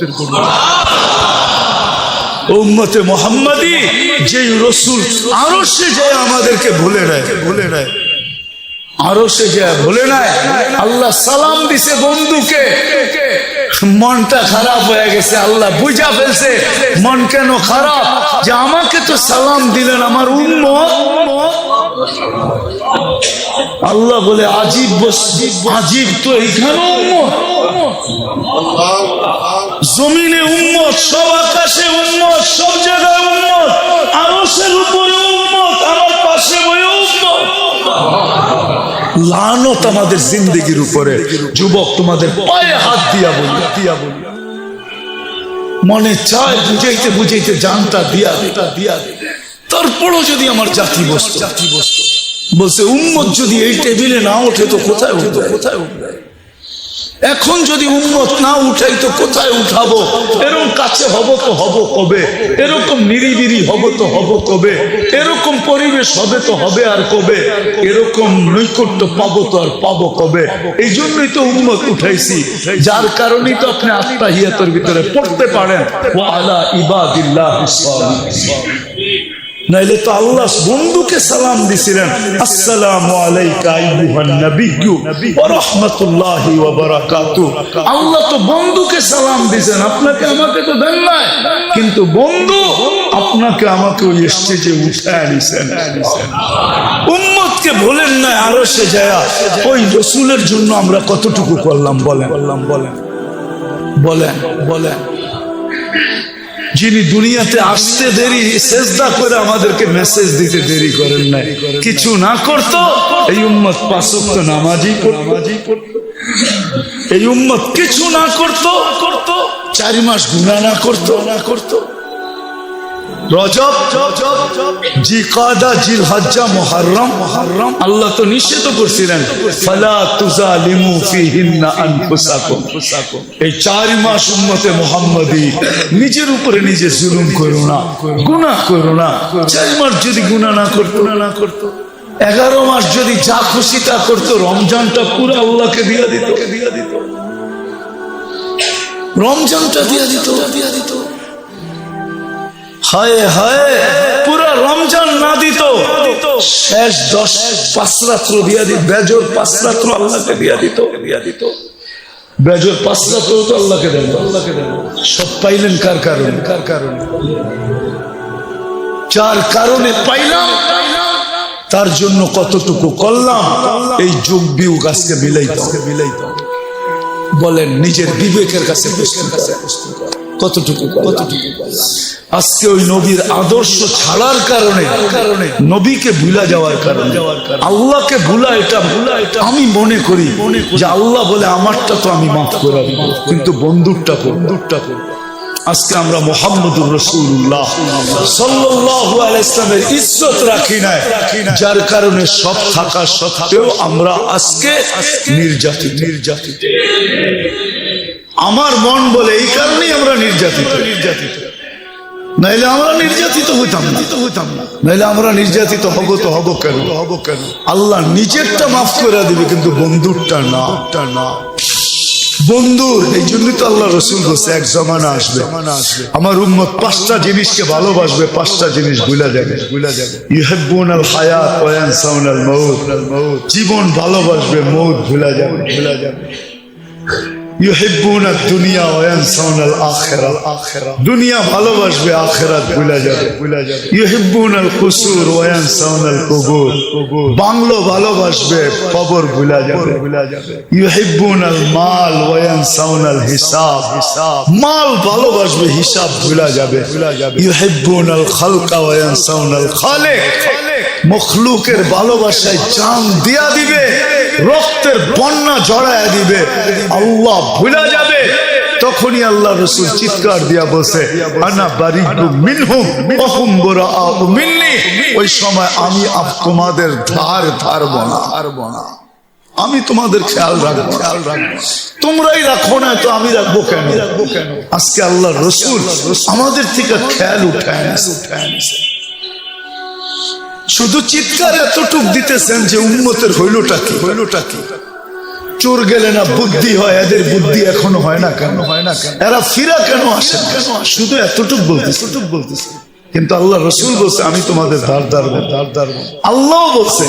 উম্মতে মুহাম্মাদি যে রাসূল আরশে যায় আমাদেরকে ভুলে নেয়, আরশে যায় ভুলে নেয়। আল্লাহ সালাম দিছে বন্ধুকে, মনটা খারাপ হয়ে গেছে, আল্লাহ বুঝা ফেলছে মন কেন খারাপ, যে আমাকে তো সালাম দিলেন আমার উম্মত। আল্লাহ বলে আজীব আজীব, তো এইখানে উম্মত, জমিনে উম্মত, সব আকাশে উম্মত, সব জায়গায় উম্মত, আরশের উপরে উম্মত, আমার পাশে বয়ে উম্মত। লানত আমাদের জিন্দেগির উপরে। যুবক, তোমাদের পায়ে হাত দিয়া বলি, মনে চায় বুঝাইতে বুঝাইতে জানটা দিয়া তারপরও যদি আমার জাতি বসত, বলছে উম্মত যদি এই টেবিলে না ওঠে তো কোথায় উঠবে? এখন যদি উম্মত না উঠাই তো কোথায় উঠাবো? এরকম কাছে হব তো হব কবে? এরকম নিরিবিরি হব তো হব কবে? এরকম পরিবেশ হবে তো হবে আর কবে? এরকম নৈকট্য পাবো তো আর পাবো কবে? এই জন্যই তো উম্মত উঠাইছি, যার কারণেই তো আপনি আত্মাহিয়াতের ভিতরে পড়তে পারেন ওয়া আলা ইবাদিল্লাহিস সালিহিন। নাইলে তো আল্লাহ বন্ধুকে সালাম দিছিলেন, আসসালামু আলাইকা আইয়ুহান নাবিয়্যু ওয়া রাহমাতুল্লাহি ওয়া বারাকাতুহু। আল্লাহ তো বন্ধুকে সালাম দিয়েছেন, আপনাকে আমাকে তো দেন নাই, কিন্তু বন্ধু আপনাকে আমাকে ওই স্টেজে উঠায় নিছেন। উম্মতকে বলেন না আরশে যায়, ওই রাসূলের জন্য আমরা কতটুকু করলাম বলেন। যিনি দুনিয়াতে আসতে দেরি, সেজদা করে আমাদেরকে মেসেজ দিতে দেরি করেন নাই, কিছু না করতো এই উম্মত 5 ওয়াক্ত নামাজই পড়তো। এই উম্মত কিছু না করতো, 4 মাস গুনাহ না করতো। রজব, জিকাদা, জিলহজ্জা, মুহররম, আল্লাহ তো নিষেধ করছিলেন ফালা তুজালিমু ফিহিন্না আনফুসাকুম। এই 4 মাস উম্মতে মুহাম্মাদি নিজের উপরে নিজে জুলুম করো না, গুনাহ করো না। 4 মাস যদি গুনাহ না করতো, 11 মাস যদি যা খুশি তা করতো, রমজানটা পুরো আল্লাহকে দিয়া দিত, রমজানটা দিয়া দিত। হায় হায়, পুরো রমজান না দিত, শেষ 5 রাত্র দিয়া দিত, বেজর 5 রাত্র আল্লাহকে দিয়া দিত। বেজর 5 রাত্র তো আল্লাহকে দেন। সব পাইলেন কার কারণে? যার কারণে পাইলাম, তার জন্য কতটুকু করলাম, এই যুগ বিয়োগ আজকে মিলাইতে। বলেন নিজের বিবেকের কাছে কতটুকু। আজকে ওই নবীর আদর্শ ছাড়ার কারণে, নবীকে ভুলা যাওয়ার কারণে, আল্লাহকে ভুলা, এটা আমি মনে করি যে আল্লাহ বলে আমারটা তো আমি মাফ করে দিব, কিন্তু বন্ধুরটা আজকে আমরা মুহাম্মদুর রাসূলুল্লাহ সাল্লাল্লাহু আলাইহি ওয়াসাল্লামের ইজ্জত রাখি না, যার কারণে সব থাকা সত্ত্বেও আমরা আজকে নির্যাতিত। আমার মন বলে এই কারণেই আমরা নির্যাতিত। নাইলে আমরা নির্যাতিত হইতাম না, নাইলে আমরা নির্যাতিত হব কেন? আল্লাহ নিজেরটা মাফ করে দিবে, কিন্তু বন্ধুরটা না। বন্ধুর এই জন্যই তো আল্লাহ রাসূল বলছে এক জমানা আসবে আমার উম্মত 5টা জিনিসকে ভালোবাসবে, 5টা জিনিস ভুলা যাবে। ইউহিব্বুনাল হায়াত ওয়া ইয়ানসাউনাল মাউত। জীবন ভালোবাসবে, মউত ভুলা যাবে। ইউহিব্বুনাদ দুনিয়া ওয়া ইয়ানসাউনাল আখিরাহ। দুনিয়া ভালোবাসবে, আখিরাত ভুলা যাবে। ইউহিব্বুনাল কুসুর ওয়া ইয়ানসাউনাল কুবুর। বাংলো ভালোবাসবে, কবর ভুলা যাবে। ইউহিব্বুনাল মাল ওয়া ইয়ানসাউনাল হিসাব। মাল ভালোবাসবে, হিসাব ভুলা যাবে। ইউহিব্বুনাল খালকা ওয়া ইয়ানসাউনাল খালিক। মখলুকের ভালোবাসায় জান দিয়া দিবে, রক্তের বন্যা জড়ায়া দিবে, আল্লাহ ভুলা যাবে। তখনই আল্লাহ রাসূল চিৎকার দিয়া বলছে, আনা বারিকু মিনহুম ওয়া হুম বুরাআউ মিন্নি। ওই সময় আমি তোমাদের ধার ধারবো না, আমি তোমাদের খেয়াল রাখবো, তোমরাই রাখো না তো আমি রাখবো কেন? আজকে আল্লাহ রাসূল আমাদের থেকে খেয়াল উঠায় নিছে। শুধু চিৎকার এতটুক দিতেছেন যে উম্মতের হইলটা কি? চোর গেলে না বুদ্ধি হয়, এদের বুদ্ধি এখনো হয় না কেন? এরা ফিরা কেন আসে? শুধু এতটুক বলতেছে। কিন্তু আল্লাহ রাসূল বলছে আমি তোমাদের ধার ধারবো। আল্লাহ বলছে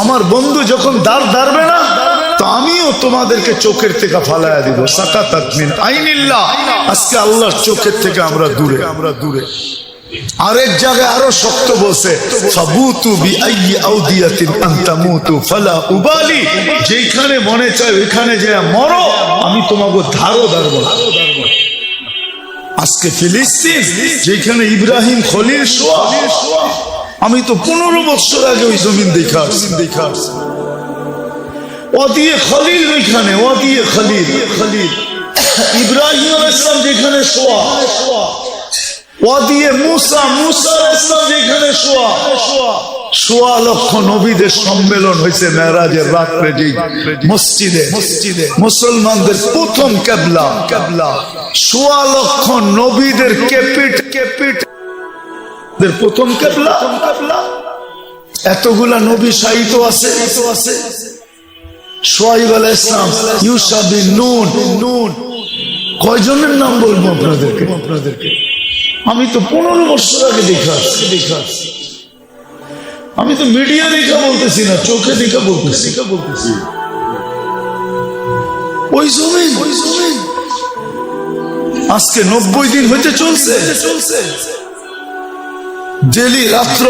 আমার বন্ধু যখন ধার ধারবে না তো আমিও তোমাদেরকে চোখের থেকে ফালায়া দিব। সাকাতাত মিন আইনিল্লাহ। আজকে আল্লাহর চোখের থেকে আমরা দূরে। আরেক জায়গায় আরো শক্ত বলছে, ফাবুতু বিআইয়ি আউদিয়াতিন আনতামুতু ফালা উবালি। যেখানে মনে চায় ওইখানে যে মরো, আমি তোমাকে ধারও ধারবো না। আজকে ফিলিস্তিন যেখানে ইব্রাহিম খলিল শোয়া, আমি তো 15 বছর আগে ওই জমিন দেখা আসছি। ওয়াদিয়ে খলিল, ওইখানে ওয়াদিয়ে খলিল ইব্রাহিম আলাইহিস সালাম যেখানে শোয়া, ওয়াদিয়ে মুসা আলাইহিস সালাম যেখানে শোয়া লক্ষ নবীদের সম্মেলন হয়েছে মেরাজের রাত্রে, যে মসজিদে মুসলমানদের প্রথম কিবলা, সোয়া লক্ষ নবীদের ক্যাপিট প্রথম কিবলা। এতগুলা নবী শাহিদ আছে। শুআইব আলাইহিস সালাম, ইউসা বিন নুন, কয়জনের নাম বলবো আপনাদেরকে? আমি তো 15 বছর আগে দেখা আসছি। আমি তো মিডিয়া দেখা বলতেছি না, চোখে দেখা বলতেছি। ওই জমিন আজকে 90 দিন হইতে চলছে। ডেলি রাত্র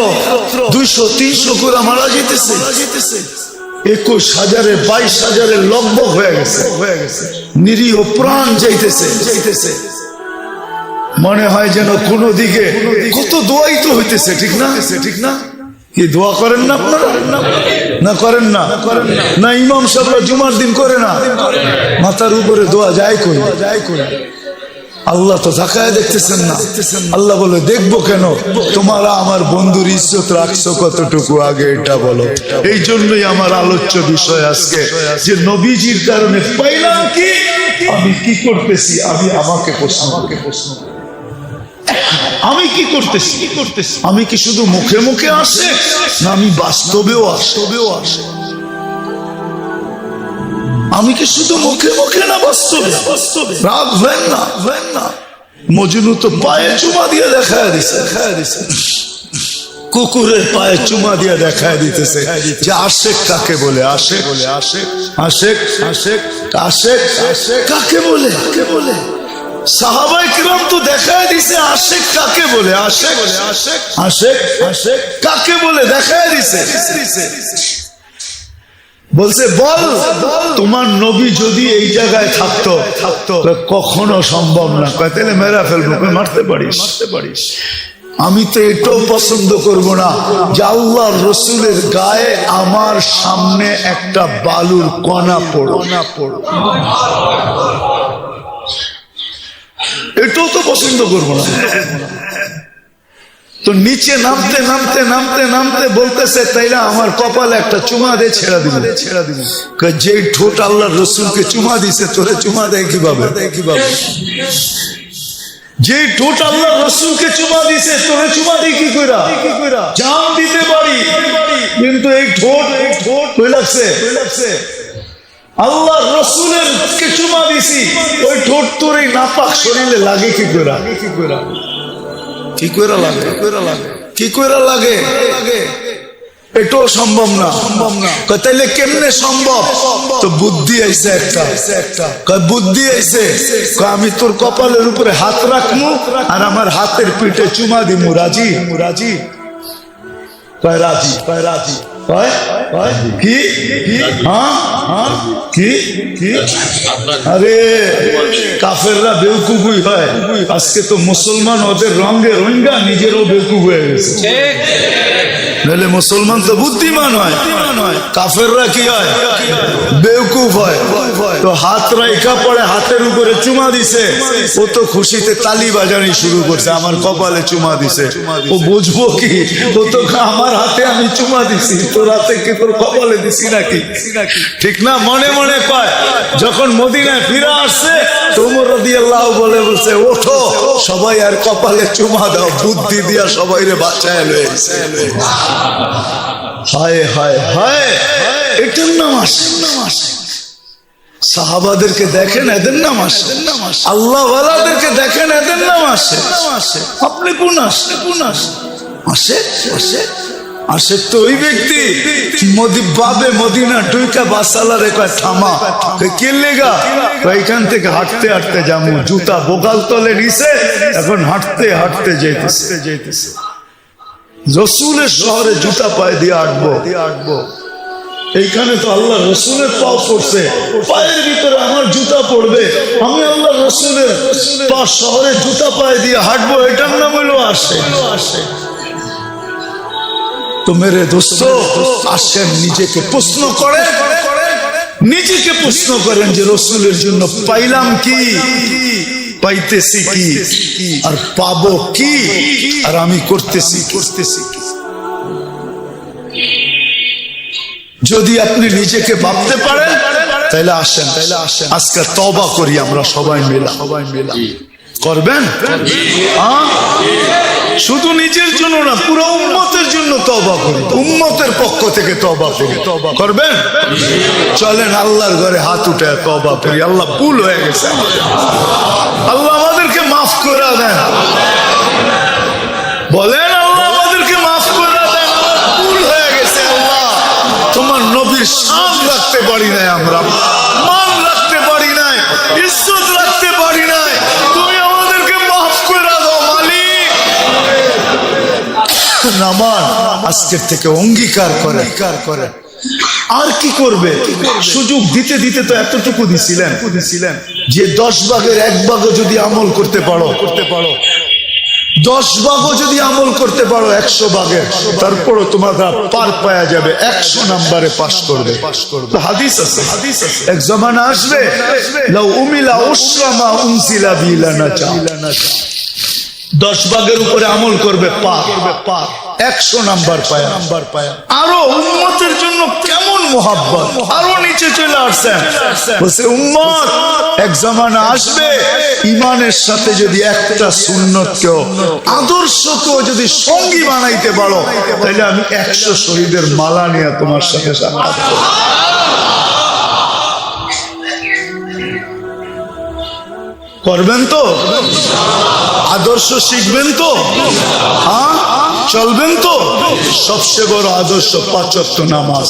200-300 করে মারা যেতেছে। 21,000 22,000 লগভগ হয়ে গেছে। নিরীহ প্রাণ যাইতেছে। মনে হয় যেন কোনো দিকে কত দোয়াই তো হইতেছে, ঠিক না? কি দোয়া করেন না আপনারা? না করেন না? ইমাম সাহেবরা জুমার দিন করে না? মাথার উপরে দোয়া যায় কই? আল্লাহ তো তাকায় দেখতেছেন না। আল্লাহ বলে দেখবো কেন? তোমরা আমার বন্ধুর ইজ্জত রাখছো কতটুকু, আগে এটা বলো। এই জন্যই আমার আলোচ্য বিষয় আজকে যে নবীজির কারণে পাইলাম কি, আমি কি করতেছি, আমি আমাকে প্রশ্ন আমি কি করতেছি? আমি কি শুধু মুখে আসে না আমি বাস্তবেও আসে? আমি কি শুধু মুখে না বাস্তবে? রাগ হয় না? মজনু তো পায়ে চুমা দিয়ে দেখায় দিছে, কুকুরের পায়ে চুমা দিয়ে দেখায় দিতেছে যে আশেক কাকে বলে। আশেক কাকে বলে? সাহাবায়ে কিরাম তো দেখায় দিছে আশেক কাকে বলে। আশেক কাকে বলে দেখায় দিছে। বলছে বল তোমার নবী যদি এই জায়গায় থাকতো কখনো সম্ভব না। তাহলে মেরা ফেলবো, মারতে পারিস। আমি তো এটাও পছন্দ করব না যে আল্লাহর রাসূলের গায়ে আমার সামনে একটা বালুর কণা পড়ো। এটাও তো পছন্দ করব না। তো নিচে নামতে বলতেছে তাইলে আমার কপালে একটা চুমা দিয়ে ছেড়া দিব। যে ঠোঁট আল্লাহর রাসূলকে চুমা দিছে তোরে চুমা দেয় কিভাবে? যে ঠোঁট আল্লাহর রাসূলকে চুমা দিছে তোরে চুমা দেয় কি কইরা? জান দিতে পারি, কিন্তু এই ঠোঁট কই লাগছে? আল্লাহর রাসূলের কে চুমা দিছি, ওই ঠোঁট তোর এই নাপাক শরীরে লাগে কি কইরা? কি কইরা লাগে? এটাও সম্ভব না। তাইলে কেমনে সম্ভব? তো বুদ্ধি আইছে একটা। বুদ্ধি আইছে আমি তোর কপালের উপরে হাত রাখমু আর আমার হাতের পিঠে চুমা দিমু। রাজি? রাজি। কি? আরে কাফেররা বেউকুফই হয়। আজকে তো মুসলমান ওদের রঙে রঙা নিজেরও বেউকুফ হয়ে গেছে। নাহলে মুসলমান তো বুদ্ধিমান হয়, কাফেররা কি হয়? বেওকুফ হয়। তো হাত রাইখা পড়ে হাতের উপরে চুমা দিছে, ও তো খুশিতে তালি বাজানি শুরু করছে, আমার কপালে চুমা দিছে। ও বুঝবো কি? ও তো আমার হাতে আমি চুমা দিছি, তোর হাতে কি তোর কপালে দিছি নাকি? ঠিক না? মনে মনে কয়। যখন মদিনায় ফিরে আসছে ওমর রাদিয়াল্লাহু বলে বলছে, ওঠো সবাই আর কপালে চুমা দাও, বুদ্ধি দিয়া সবাই রে বাঁচায় লয়েছে। হায় হায় হায়, এটার নাম আসে। সাহাবাদেরকে দেখেন, এদের নাম আসে। আল্লাহ ওয়ালাদেরকে দেখেন, এদের নাম আসে। আপনি কোন আসে? আসে আসে আসে তো ওই ব্যক্তি বাবে মদিনা টুইকা বাসালারে কয় থামা, কে লেগা? এখান থেকে হাঁটতে হাঁটতে যাবো, জুতা বোগাল তলে নিছে, এখন হাঁটতে হাঁটতে যেতেছে। রসুলের শহরে জুতা পায়ে দিয়ে হাঁটবো। এইখানে তো আল্লাহ রসুলের পাও পড়ছে, পায়ের ভিতরে আমার জুতা পড়বে, আমি আল্লাহ রসুলের পা শহরে জুতা পায়ে দিয়ে হাঁটবো, এটার নাম হলো আসে। তো মেরে দোস্ত আসেন, নিজেকে প্রশ্ন করেন, যে রসুলের জন্য পাইলাম কি, পাইতেছি কি, আর পাবো কি, আর আমি করতেছি কি। যদি আপনি নিজেকে ভাবতে পারেন তাহলে আসেন আজকে তওবা করি আমরা সবাই মিলে। করবেন? শুধু নিজের জন্য না, পুরো উম্মতের জন্য তওবা করি, উম্মতের পক্ষ থেকে তওবা করি। করবেন? চলেন আল্লাহর ঘরে হাত উঠে তওবা করি। আল্লাহ, ভুল হয়ে গেছে, আল্লাহ আমাদেরকে মাফ করে দেন। বলেন, আল্লাহ আমাদেরকে মাফ করে দেন, ভুল হয়ে গেছে। আল্লাহ, তোমার নবীর শান রাখতে পারি নাই, আমরা মান রাখতে পারি নাই, ইজ্জত রাখতে পারি নাই, তুমি আমাদেরকে মাফ করে দাও মালিক। নামান আজকের থেকে অঙ্গীকার করে। আর কি করবে? সুযোগ দিতে দিতে তো এতটুকু দিছিলেন যে 10 ভাগের 1 ভাগও যদি আমল করতে পারো, 10 ভাগও যদি আমল করতে পারো 100 ভাগের, তারপরও তোমরা পার পাওয়া যাবে, 100 নম্বরে পাস করবে। হাদিস আছে, এক জামানা আসবে, লাউ উমিলা উসরামা উনজিলা বিলানা চা, 10 ভাগের উপরে আমল করবে, পার 100 নাম্বার পায়া। আরো উম্মতের জন্য কেমন মোহাব্বত, আরো নিচে চলে আসছেন, বলছে উম্মত এক জামানা আসবে, ইমানের সাথে যদি একটা সুন্নতকেও, আদর্শকেও যদি সঙ্গী বানাইতে পারো, তাহলে আমি 100 শহীদের মালা নিয়ে তোমার সাথে সাক্ষাৎ করব। করবেন তো? আদর্শ শিখবেন তো? চলবেন তো? সবচেয়ে বড় আদর্শ 5 ওয়াক্ত নামাজ।